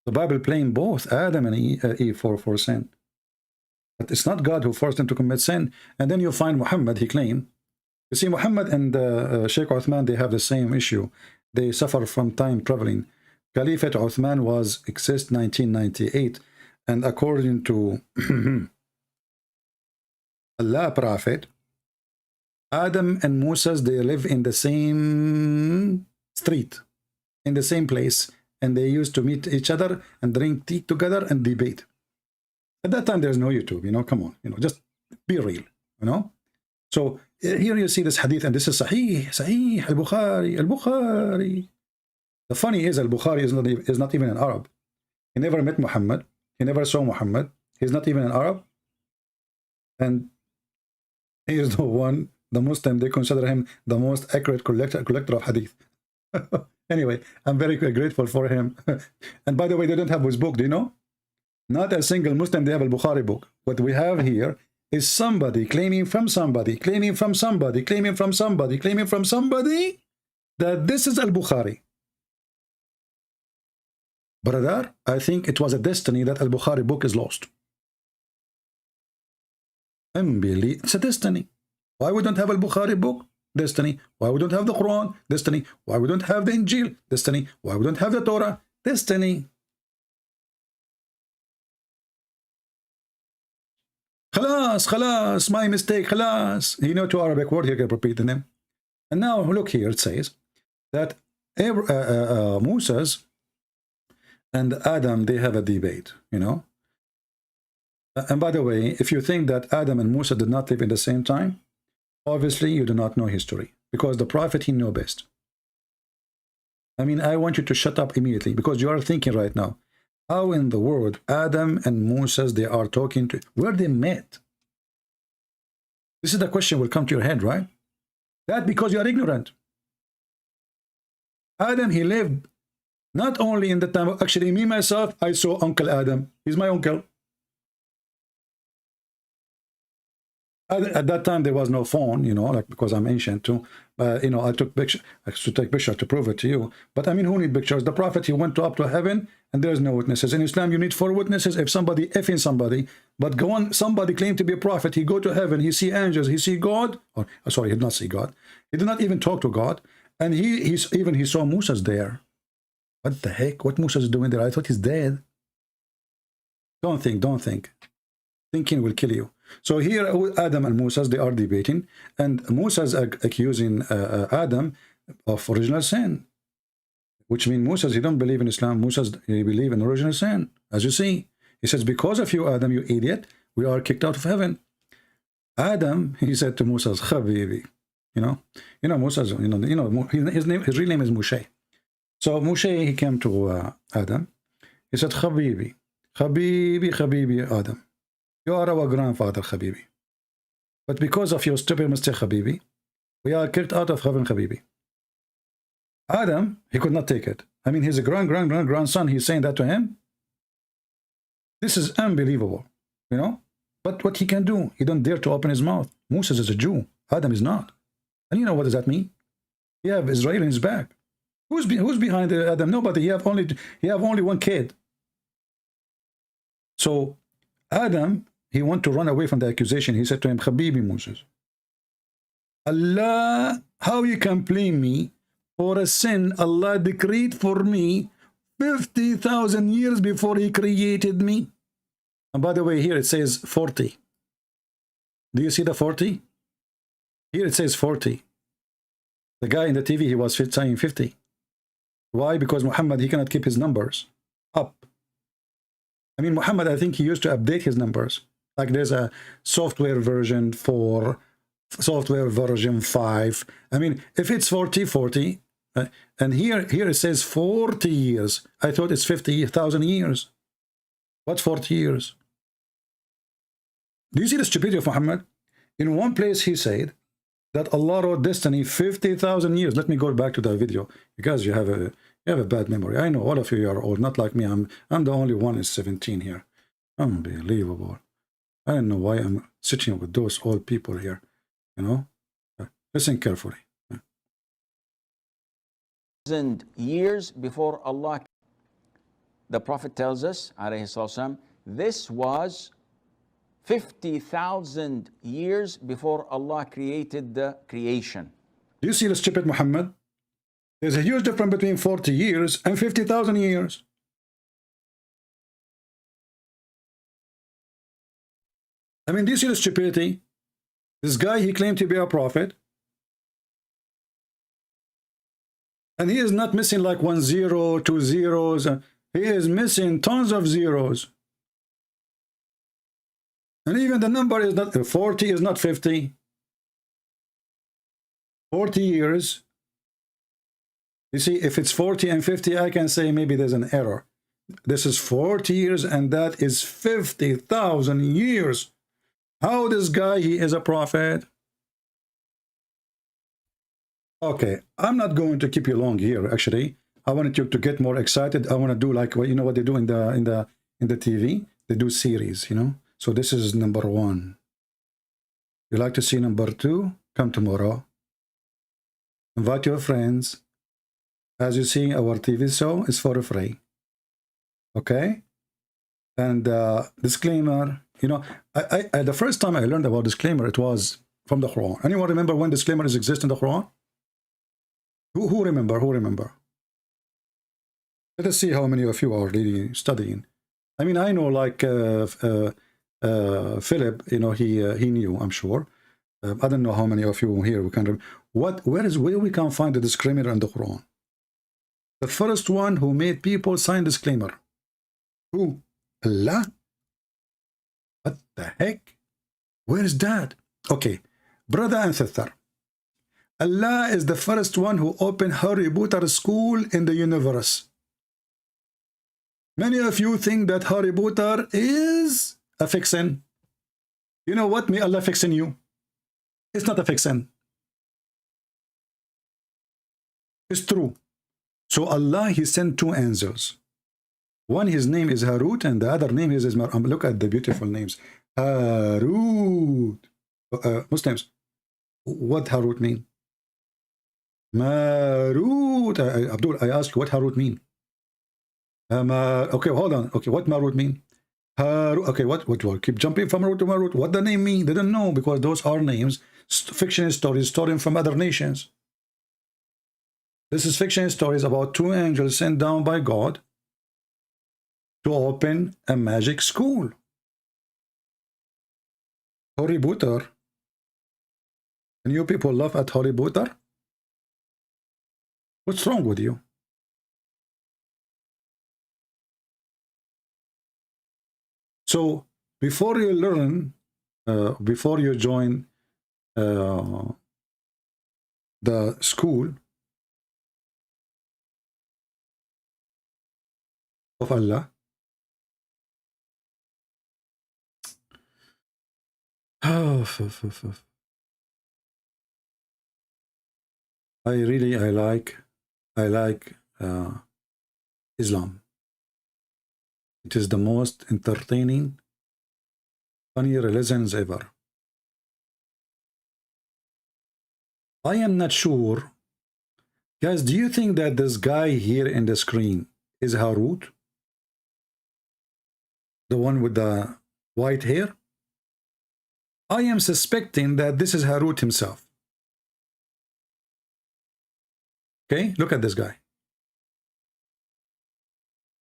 The Bible blamed both Adam and Eve for sin. But it's not God who forced them to commit sin. And then you find Muhammad, he claimed. You see, Muhammad and Sheikh Uthman, they have the same issue. They suffer from time traveling. Caliphate Uthman was exist 1998. And according to Allah Prophet, Adam and Moses, they live in the same street, in the same place. And they used to meet each other and drink tea together and debate. At that time, there's no YouTube, you know, come on, you know, just be real, you know. So here you see this hadith, and this is Sahih, Al-Bukhari. The funny is, Al-Bukhari is not even an Arab. He never met Muhammad. He never saw Muhammad. He's not even an Arab. And he is the one, the Muslim, they consider him the most accurate collector of hadith. Anyway, I'm very grateful for him. And by the way, they don't have his book, do you know? Not a single Muslim, they have Al-Bukhari book. What we have here is somebody claiming from somebody, claiming from somebody, claiming from somebody, claiming from somebody that this is Al-Bukhari. Brother, I think it was a destiny that Al-Bukhari book is lost. It's a destiny. Why we don't have Al-Bukhari book? Destiny. Why we don't have the Quran? Destiny. Why we don't have the Injil? Destiny. Why we don't have the Torah? Destiny. Khalas, my mistake, khalas. You know, two Arabic word here, can repeat them. And now look here, it says, that Moses and Adam, they have a debate, you know. And by the way, if you think that Adam and Musa did not live in the same time, obviously you do not know history, because the prophet, he knew best. I mean, I want you to shut up immediately, because you are thinking right now, how in the world Adam and Moses, they are talking to, where they met? This is the question will come to your head, right? That because you are ignorant. Adam, he lived not only in the time, actually me, myself, I saw Uncle Adam. He's my uncle. At that time, there was no phone, you know, like, because I'm ancient too. You know, I took picture. I should take picture to prove it to you. But I mean, who need pictures? The prophet, he went up to heaven, and there's no witnesses. In Islam, you need 4 witnesses. If somebody effing somebody, but go on, somebody claimed to be a prophet, he go to heaven, he see angels, he see God. Or sorry, he did not see God. He did not even talk to God, and he saw Moses there. What the heck? What Moses is doing there? I thought he's dead. Don't think. Thinking will kill you. So here, Adam and Moses, they are debating, and Moses accusing Adam of original sin, which means Moses, he don't believe in Islam. Moses, he believe in original sin. As you see, he says, because of you, Adam, you idiot, we are kicked out of heaven. Adam, he said to Moses, Habibi, you know Moses, his real name is Moshe. So Moshe, he came to Adam. He said, Habibi, Adam. You are our grandfather, Habibi. But because of your stupid mistake, Habibi, we are kicked out of heaven, Habibi. Adam, he could not take it. I mean, his grandson, he's saying that to him. This is unbelievable, you know. But what he can do, he don't dare to open his mouth. Moses is a Jew. Adam is not. And you know what does that mean? He have Israel in his back. Who's behind Adam? Nobody. He have only one kid. So Adam, he want to run away from the accusation. He said to him, Habibi Moses, Allah, how you can blame me for a sin Allah decreed for me 50,000 years before he created me? And by the way, here it says 40. Do you see the 40? Here it says 40. The guy in the TV, he was saying 50. Why? Because Muhammad, he cannot keep his numbers up. I mean, Muhammad, I think he used to update his numbers. Like there's a software version 4, software version 5. I mean, if it's 40, and here it says 40 years. I thought it's 50,000 years. What's 40 years? Do you see the stupidity of Muhammad? In one place he said that Allah wrote destiny 50,000 years. Let me go back to the video, because you have a bad memory. I know all of you are old, not like me. I'm the only one is 17 here. Unbelievable. I don't know why I'm sitting with those old people here. You know, listen carefully. 1,000 years before Allah, the Prophet tells us, alayhi salam, this was 50,000 years before Allah created the creation. Do you see the stupid Muhammad? There's a huge difference between 40 years and 50,000 years. I mean, do you see the stupidity? This guy, he claimed to be a prophet. And he is not missing like 1 0, 2 zeros. He is missing tons of zeros. And even the number is not 40, is not 50. 40 years. You see, if it's 40 and 50, I can say maybe there's an error. This is 40 years, and that is 50,000 years. How this guy, he is a prophet? Okay, I'm not going to keep you long here. Actually, I wanted you to get more excited. I want to do like, you know what they do in the TV? They do series, you know. So this is number 1. You like to see number 2? Come tomorrow. Invite your friends. As you see, our TV show is for free. Okay? And disclaimer, you know, I the first time I learned about disclaimer, it was from the Quran. Anyone remember when disclaimers exist in the Quran? Who remember? Who remember? Let us see how many of you are really studying. I mean, I know like Philip, you know, he knew, I'm sure. I don't know how many of you here who can remember. where we can find the disclaimer in the Quran? The first one who made people sign disclaimer. Who? Allah? What the heck? Where is that? Okay, brother and sister. Allah is the first one who opened Harry Potter school in the universe. Many of you think that Harry Potter is a fiction. You know what? May Allah fixing you. It's not a fiction. It's true. So Allah, he sent two angels. One, his name is Harut, and the other name is look at the beautiful names. Harut. Muslims, what Harut mean? Marut. Abdul, I ask you what Harut mean? Okay, hold on. Okay, what Marut mean? Okay, what keep jumping from Marut to Marut. What the name mean? They don't know, because those are names, fiction stories stolen from other nations. This is fiction stories about two angels sent down by God to open a magic school. Harry Potter. And you people laugh at Harry Potter? What's wrong with you? So before you learn, before you join the school of Allah, I like Islam. It is the most entertaining, funny religions ever. I am not sure. Guys, do you think that this guy here in the screen is Harut? The one with the white hair? I am suspecting that this is Harut himself. Okay, look at this guy.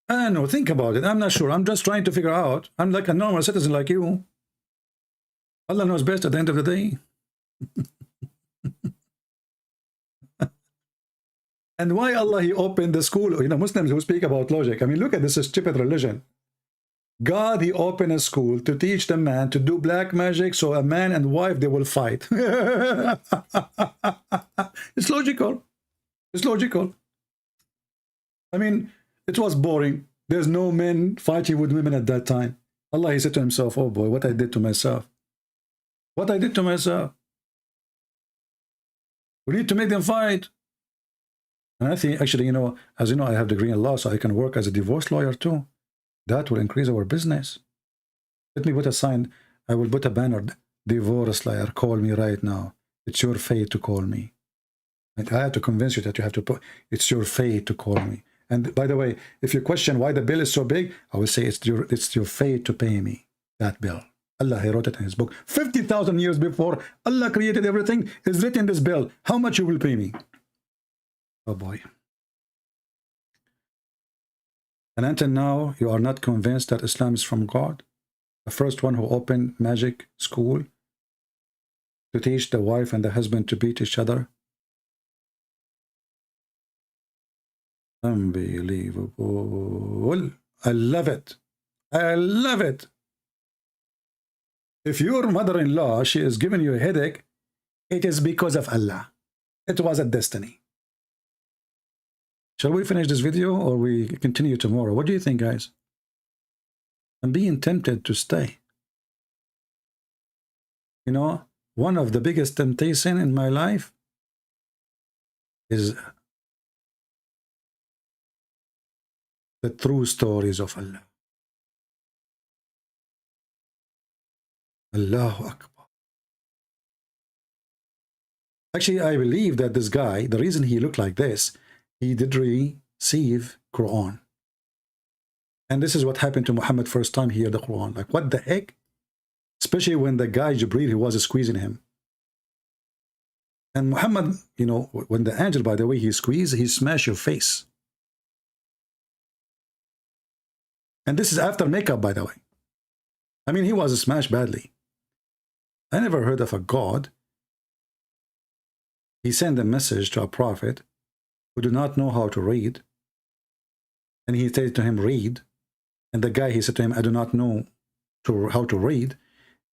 I don't know, think about it. I'm not sure. I'm just trying to figure out. I'm like a normal citizen like you. Allah knows best at the end of the day. And why Allah, he opened the school? You know, Muslims who speak about logic. I mean, look at this stupid religion. God, he opened a school to teach the man to do black magic, so a man and wife, they will fight. It's logical. It's logical. I mean, it was boring. There's no men fighting with women at that time. Allah, he said to himself, oh boy, what I did to myself. What I did to myself. We need to make them fight. And I think, actually, you know, as you know, I have a degree in law, so I can work as a divorce lawyer too. That will increase our business. Let me put a sign. I will put a banner. Divorce lawyer, call me right now. It's your fate to call me. And I have to convince you that you have to put, it's your fate to call me. And by the way, if you question why the bill is so big, I will say it's your fate to pay me that bill. Allah, he wrote it in his book. 50,000 years before Allah created everything, is written in this bill. How much you will pay me? Oh boy. And until now, you are not convinced that Islam is from God. The first one who opened magic school to teach the wife and the husband to beat each other. Unbelievable. I love it. I love it. If your mother-in-law, she is giving you a headache, it is because of Allah. It was a destiny. Shall we finish this video or we continue tomorrow? What do you think, guys? I'm being tempted to stay. You know, one of the biggest temptations in my life is the true stories of Allah. Allahu Akbar. Actually, I believe that this guy, the reason he looked like this, he did receive Quran. And this is what happened to Muhammad first time he heard the Quran. Like, what the heck? Especially when the guy, Jibreel, he was squeezing him. And Muhammad, you know, when the angel, by the way, he squeezed, he smashed your face. And this is after makeup, by the way. I mean, he was smashed badly. I never heard of a God. He sent a message to a prophet who do not know how to read. And he said to him, read. And the guy, he said to him, I do not know how to read.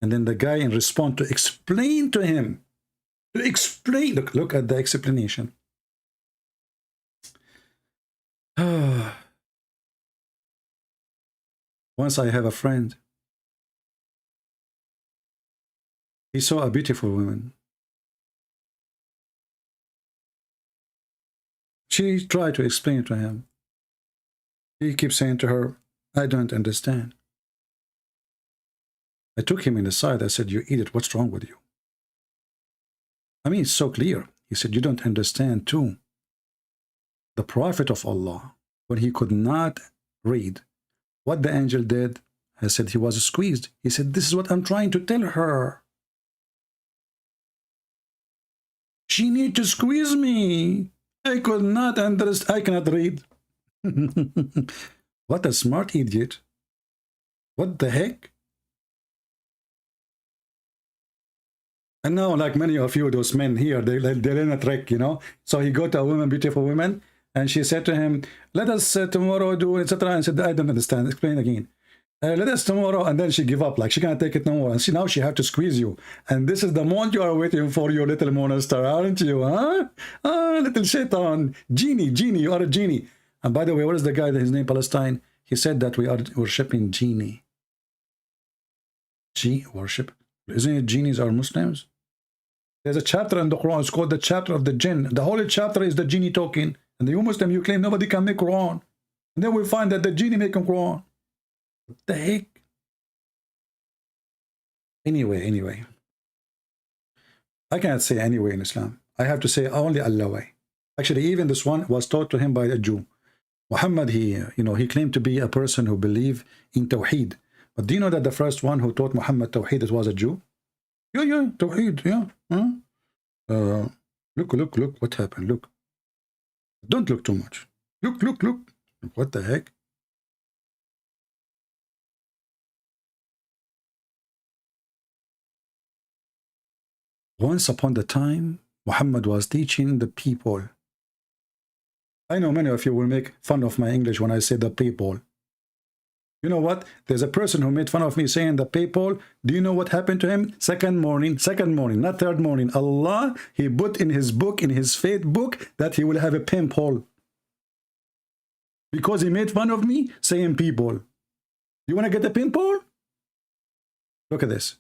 And then the guy in response to explain to him, look at the explanation. Once I have a friend, he saw a beautiful woman. She tried to explain to him. He keeps saying to her, I don't understand. I took him in the side. I said, you idiot, what's wrong with you? I mean, it's so clear. He said, you don't understand too. The Prophet of Allah, when he could not read, what the angel did, I said he was squeezed. He said, this is what I'm trying to tell her. She need to squeeze me. I could not understand. I cannot read. What a smart idiot. What the heck? And now, like many of you, those men here, they're in a trick, you know. So he got a woman, beautiful woman, and she said to him, let us tomorrow do, etc. And said, I don't understand. Explain again. Let us tomorrow. And then she give up, like she can't take it no more. And now she have to squeeze you. And this is the moment you are waiting for, your little monster, aren't you? Huh? Ah, little shaitan. Genie, you are a genie. And by the way, what is the guy that his name Palestine? He said that we are worshipping genie. Worship. Isn't it genies are Muslims? There's a chapter in the Quran, it's called the chapter of the jinn. The whole chapter is the genie talking. And you Muslim, you claim nobody can make Quran. And then we find that the genie making Quran. What the heck? Anyway. I cannot say anyway in Islam. I have to say only Allah way. Actually, even this one was taught to him by a Jew. Muhammad, he claimed to be a person who believed in Tawheed. But do you know that the first one who taught Muhammad Tawheed, it was a Jew? Yeah, Tawheed, yeah. Huh? Look, what happened? Look. Don't look too much. Look. What the heck? Once upon a time, Muhammad was teaching the people. I know many of you will make fun of my English when I say the people. You know what? There's a person who made fun of me saying the people. Do you know what happened to him? Second morning, not third morning. Allah, he put in his book, in his faith book, that he will have a pimple. Because he made fun of me saying people. You want to get a pimple? Look at this.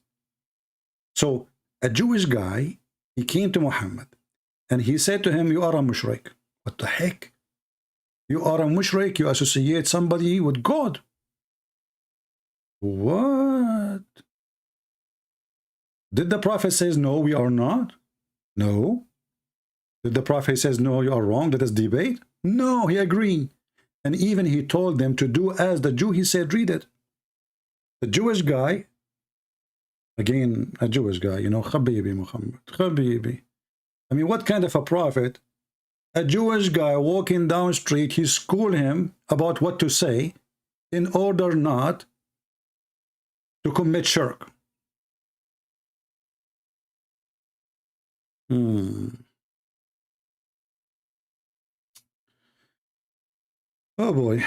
So, a Jewish guy, he came to Muhammad and he said to him, you are a mushrik. What the heck? You are a mushrik, you associate somebody with God. What? Did the Prophet says, no, we are not? No. Did the Prophet says, no, you are wrong, let us debate? No, he agreed. And even he told them to do as the Jew, he said, read it. The Jewish guy, again, a Jewish guy, you know, Habibi Muhammad, Habibi. I mean, what kind of a prophet? A Jewish guy walking down street, he schooled him about what to say in order not to commit shirk. Oh boy.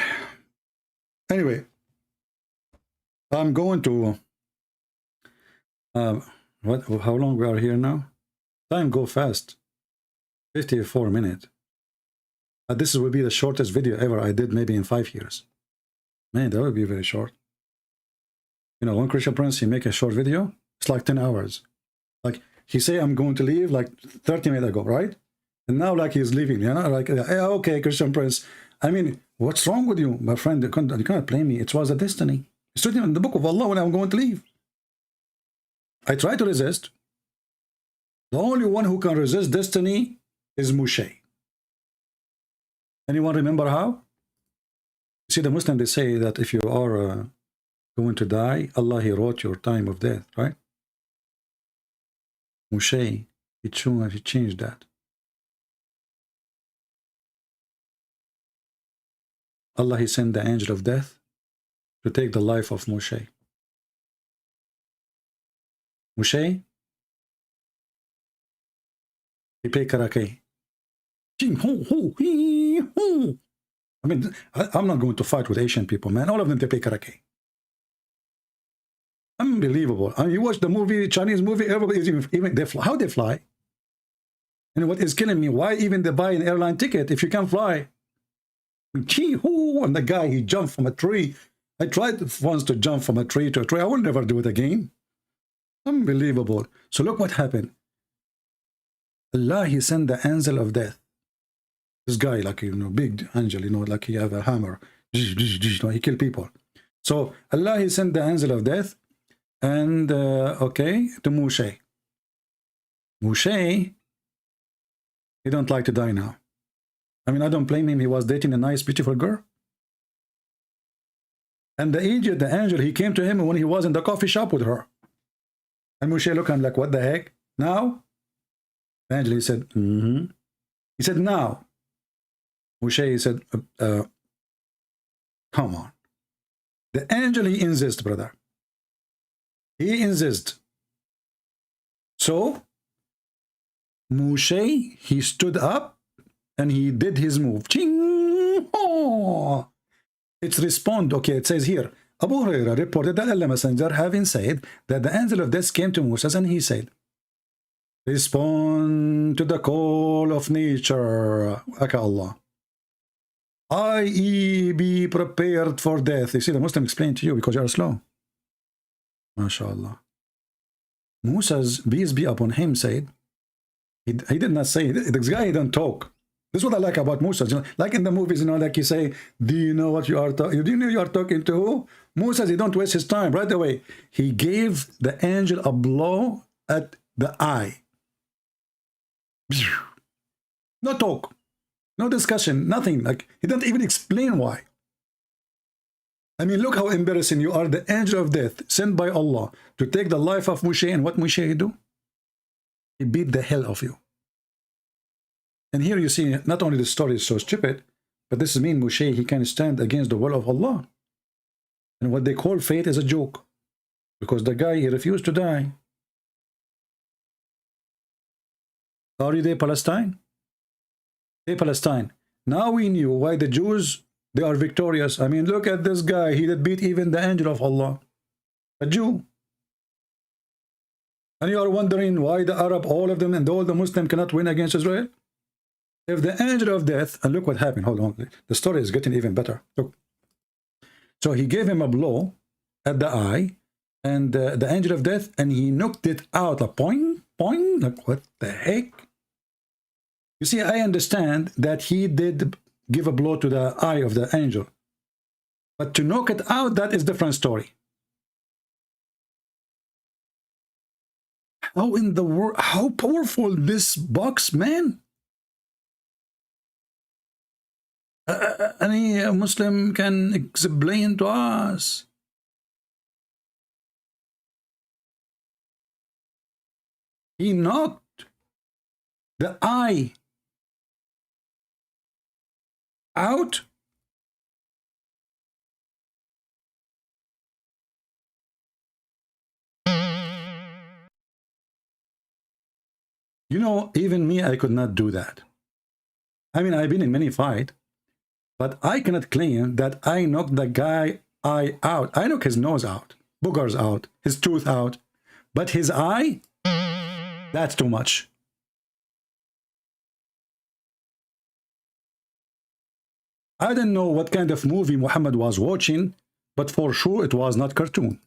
Anyway, I'm going to how long we are here now? Time go fast. 54 minutes. This will be the shortest video ever I did, maybe in 5 years. Man, that would be very short. You know, one Christian Prince, he make a short video, it's like 10 hours. Like, he say, I'm going to leave like 30 minutes ago, right? And now, like, he's leaving, you know, like, hey, okay, Christian Prince. I mean, what's wrong with you, my friend? You cannot blame me. It was a destiny. It's written in the book of Allah when I'm going to leave. I try to resist. The only one who can resist destiny is Moshe. Anyone remember how? See, the Muslims, they say that if you are going to die, Allah, he wrote your time of death, right? Moshe, he changed that. Allah, he sent the angel of death to take the life of Moshe. Moshe, He play karate. I mean, I'm not going to fight with Asian people, man. All of them, they play karate. Unbelievable. I mean, you watch the movie, Chinese movie, everybody is even they fly. How they fly? And what is killing me, why even they buy an airline ticket if you can fly? And the guy, he jumped from a tree. I tried once to jump from a tree to a tree. I will never do it again. Unbelievable. So look what happened. Allah, he sent the angel of death. This guy, like, you know, big angel, you know, like he have a hammer. He kill people. So Allah, he sent the angel of death and, okay, to Moshe. Moshe, he don't like to die now. I mean, I don't blame him. He was dating a nice, beautiful girl. And the idiot, the angel, he came to him when he was in the coffee shop with her. And Moshe looked at him like, what the heck? Now? The angel, he said, He said, now. Moshe, he said, come on. The angel, he insists, brother. He insists. So, Moshe, he stood up and he did his move. Ching! Oh! It's respond. Okay, it says here, Abu Hurairah reported that Allah Messenger having said that the angel of death came to Moses and he said, respond to the call of nature, Aka Allah. I.e. be prepared for death. You see, the Muslim explained to you because you are slow. MashaAllah. Moses, peace be upon him, said, he did not say, this guy didn't talk. This is what I like about Moses. You know, like in the movies, you know, like you say, do you know what you are talking? Do you know you are talking to who? Moses, he don't waste his time. Right away, he gave the angel a blow at the eye. No talk. No discussion, nothing. Like, he didn't even explain why. I mean, look how embarrassing you are. The angel of death sent by Allah to take the life of Moshe. And what Moshe do? He beat the hell of you. And here you see, not only the story is so stupid, but this means Moshe, he can stand against the will of Allah. And what they call fate is a joke. Because the guy, he refused to die. Are you there, Palestine? Hey, Palestine. Now we knew why the Jews, they are victorious. I mean, look at this guy. He did beat even the angel of Allah. A Jew. And you are wondering why the Arab, all of them, and all the Muslim cannot win against Israel? If the angel of death, and look what happened. Hold on. The story is getting even better. Look. So he gave him a blow at the eye, and the angel of death, and he knocked it out. Like, point, point. Like, what the heck? You see, I understand that he did give a blow to the eye of the angel. But to knock it out, that is a different story. How in the world, how powerful this box, man? Any Muslim can explain to us. He knocked the eye out. You know, even me, I could not do that. I mean, I've been in many fights, but I cannot claim that I knocked the guy eye out. I knocked his nose out, boogers out, his tooth out, but his eye, that's too much. I don't know what kind of movie Muhammad was watching, but for sure it was not cartoon.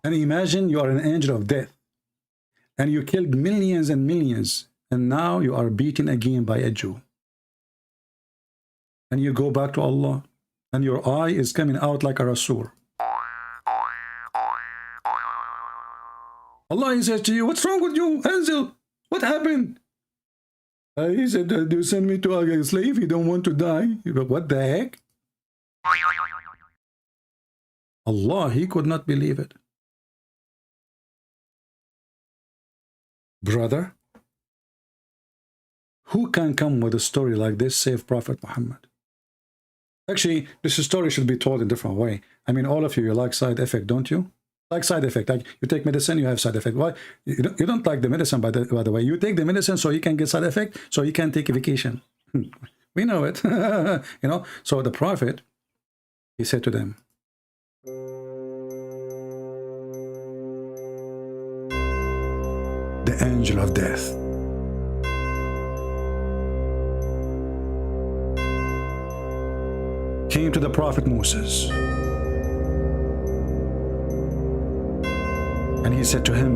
And imagine you are an angel of death, and you killed millions and millions, and now you are beaten again by a Jew. And you go back to Allah, and your eye is coming out like a Rasul. Allah, he says to you, what's wrong with you, angel? What happened? He said, you send me to a slave, you don't want to die. What the heck? Allah, he could not believe it. Brother, who can come with a story like this save Prophet Muhammad? Actually, this story should be told in a different way. I mean, all of you like side effect, don't you? Like side effect, like you take medicine, you have side effect. Why? You don't like the medicine, by the way. You take the medicine so you can get side effect, so you can take a vacation. We know it. You know. So the Prophet, he said to them, the angel of death came to the Prophet Moses, and he said to him,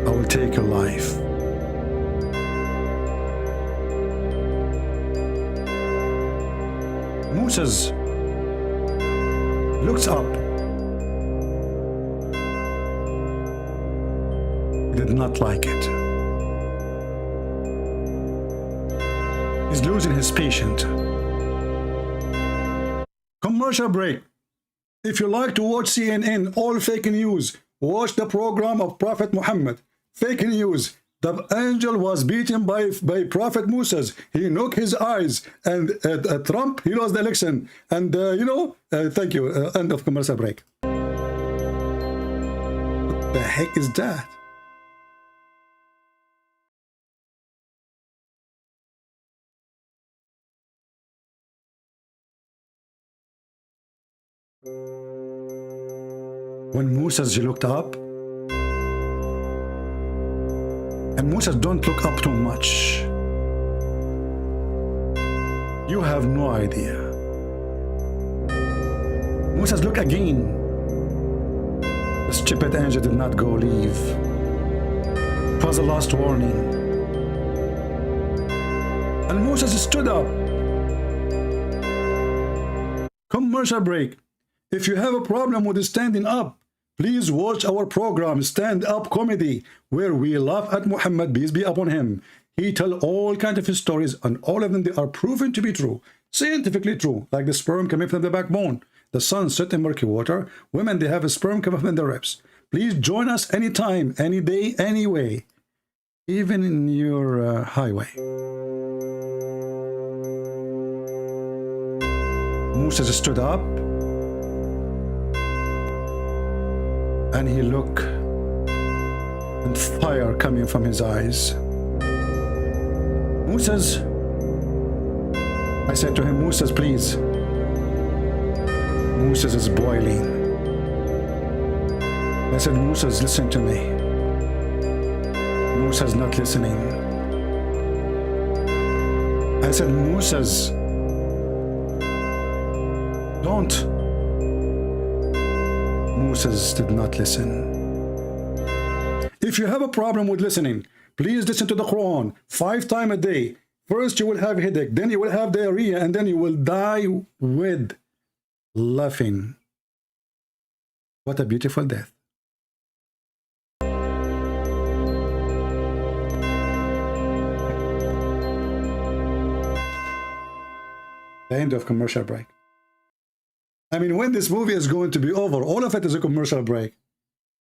I will take your life. Moses looks up. He did not like it. He's losing his patience. Commercial break. If you like to watch CNN, all fake news, watch the program of Prophet Muhammad. Fake news. The angel was beaten by Prophet Moses. He knocked his eyes, and Trump, he lost the election. And you know, thank you. End of commercial break. What the heck is that? When Moses looked up, and Moses don't look up too much. You have no idea. Moses look again. The stupid angel did not go leave. It was the last warning. And Moses stood up. Commercial break. If you have a problem with standing up, please watch our program, Stand Up Comedy, where we laugh at Muhammad, peace be upon him. He tells all kinds of his stories, and all of them, they are proven to be true, scientifically true, like the sperm coming from the backbone. The sun set in murky water. Women, they have a sperm coming from the ribs. Please join us anytime, any day, any way, even in your highway. Moses stood up, and he looked, and fire coming from his eyes. Moses, I said to him, Moses, please. Moses is boiling. I said, Moses, listen to me. Moses not listening. I said, Moses, don't. Moses did not listen. If you have a problem with listening, please listen to the Quran 5 times a day. First you will have headache, then you will have diarrhea, and then you will die with laughing. What a beautiful death. The end of commercial break. I mean, when this movie is going to be over, all of it is a commercial break.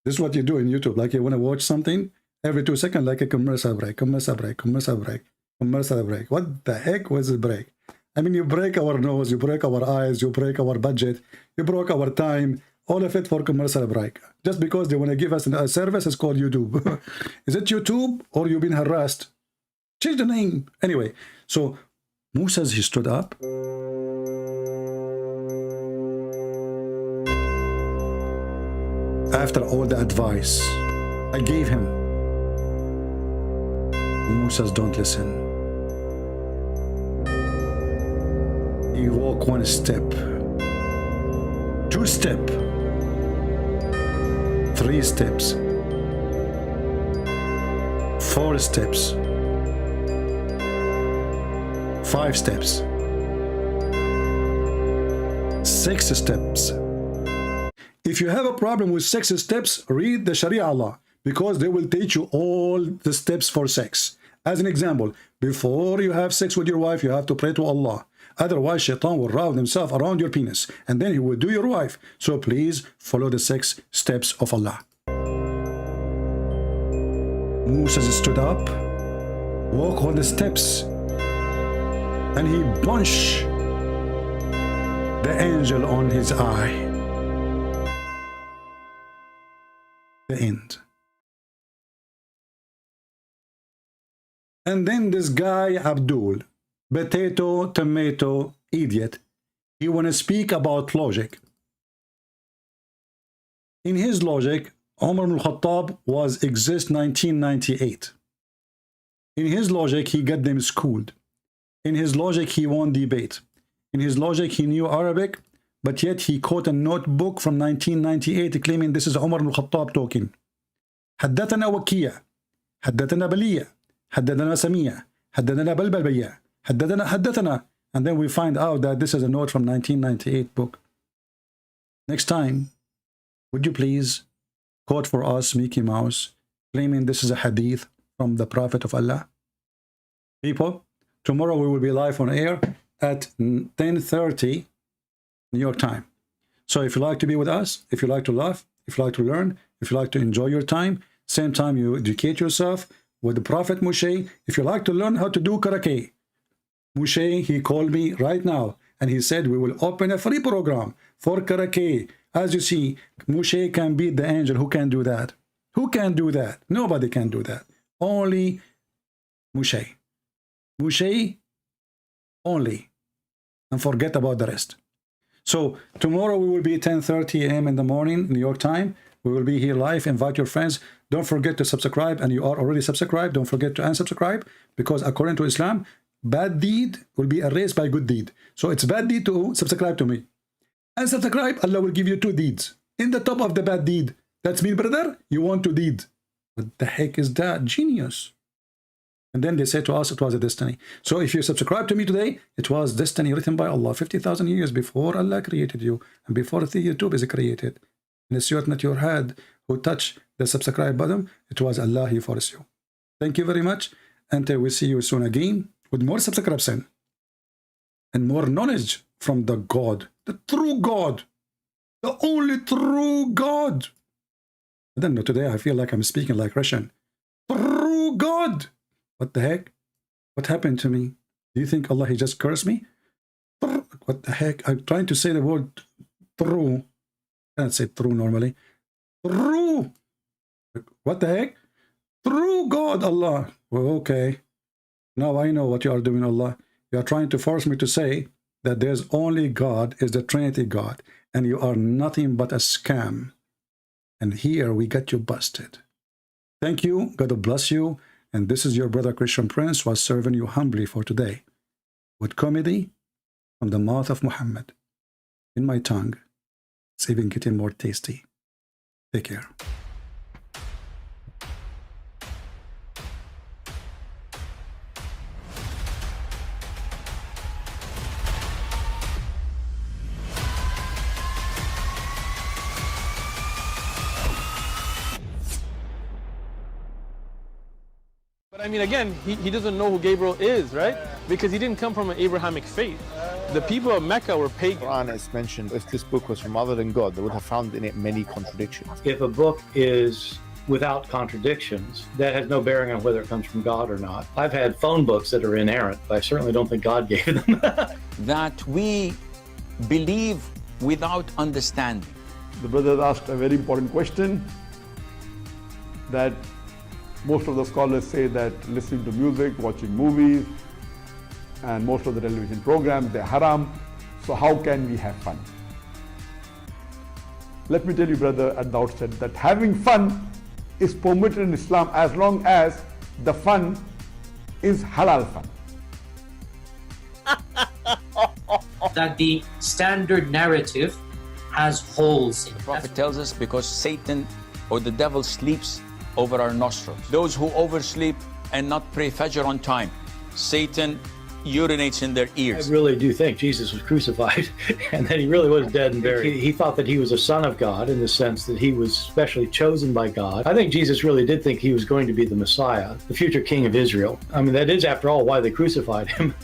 This is what you do in YouTube. Like you want to watch something, every 2 seconds, like a commercial break, commercial break, commercial break, commercial break. What the heck was the break? I mean, you break our nose, you break our eyes, you break our budget, you broke our time, all of it for commercial break. Just because they want to give us a service, it's called YouTube. Is it YouTube or you've been harassed? Change the name. Anyway, so Moses, he stood up. After all the advice I gave him, Moses don't listen. He walked 1 step, 2 steps, 3 steps, 4 steps, 5 steps, 6 steps. If you have a problem with 6 steps, read the Sharia law, because they will teach you all the steps for sex. As an example, before you have sex with your wife, you have to pray to Allah. Otherwise, Shaitan will wrap himself around your penis, and then he will do your wife. So please follow the 6 steps of Allah. Moses stood up, walked on the steps, and he punched the angel on his eye. The end. And then this guy, Abdul, potato, tomato, idiot, he want to speak about logic. In his logic, Umar ibn al-Khattab was exist 1998. In his logic, he got them schooled. In his logic, he won debate. In his logic, he knew Arabic, but yet he quote a notebook from 1998 claiming this is Umar ibn al-Khattab talking. حدثنا وكيع حدثنا بلية حدثنا سميع حدثنا بلبل بيع حدثنا. And then we find out that this is a note from 1998 book. Next time, would you please quote for us Mickey Mouse claiming this is a hadith from the Prophet of Allah? People, tomorrow we will be live on air at 10:30 New York time. So if you like to be with us, if you like to laugh, if you like to learn, if you like to enjoy your time, same time you educate yourself with the Prophet Moshe. If you like to learn how to do karate, Moshe, he called me right now and he said we will open a free program for karate. As you see, Moshe can beat the angel. Who can do that? Who can do that? Nobody can do that. Only Moshe. Moshe only. And forget about the rest. So tomorrow we will be 10:30 a.m. in the morning, New York time. We will be here live. Invite your friends. Don't forget to subscribe. And you are already subscribed. Don't forget to unsubscribe, because according to Islam, bad deed will be erased by good deed. So it's bad deed to subscribe to me. And subscribe, Allah will give you 2 deeds. In the top of the bad deed. That's mean, brother, you want 2 deeds. What the heck is that? Genius. And then they say to us, it was a destiny. So if you subscribe to me today, it was destiny written by Allah 50,000 years before Allah created you and before the YouTube is created. And it's not your head who touched the subscribe button. It was Allah who forced you. Thank you very much. Until we see you soon again with more subscription and more knowledge from the God, the true God, the only true God. I don't know, today I feel like I'm speaking like Russian. True God. What the heck? What happened to me? Do you think Allah, he just cursed me? What the heck? I'm trying to say the word true. I can't say true normally. True. What the heck? True God, Allah. Well, okay. Now I know what you are doing, Allah. You are trying to force me to say that there's only God, is the Trinity God, and you are nothing but a scam. And here we got you busted. Thank you. God bless you. And this is your brother Christian Prince, was serving you humbly for today with comedy from the mouth of Muhammad. In my tongue, it's even getting more tasty. Take care. I mean, again, he doesn't know who Gabriel is, right? Because he didn't come from an Abrahamic faith. The people of Mecca were pagan. Quran is mentioned, if this book was from other than God, they would have found in it many contradictions. If a book is without contradictions, that has no bearing on whether it comes from God or not. I've had phone books that are inerrant, but I certainly don't think God gave them. That we believe without understanding. The brother asked a very important question, that most of the scholars say that listening to music, watching movies, and most of the television programs, they're haram. So how can we have fun? Let me tell you, brother, at the outset, that having fun is permitted in Islam as long as the fun is halal fun. That the standard narrative has holes in it. The Prophet tells us because Satan or the devil sleeps over our nostrils. Those who oversleep and not pray Fajr on time, Satan urinates in their ears. I really do think Jesus was crucified and that he really was dead and buried. He thought that he was a son of God in the sense that he was specially chosen by God. I think Jesus really did think he was going to be the Messiah, the future king of Israel. I mean, that is, after all, why they crucified him.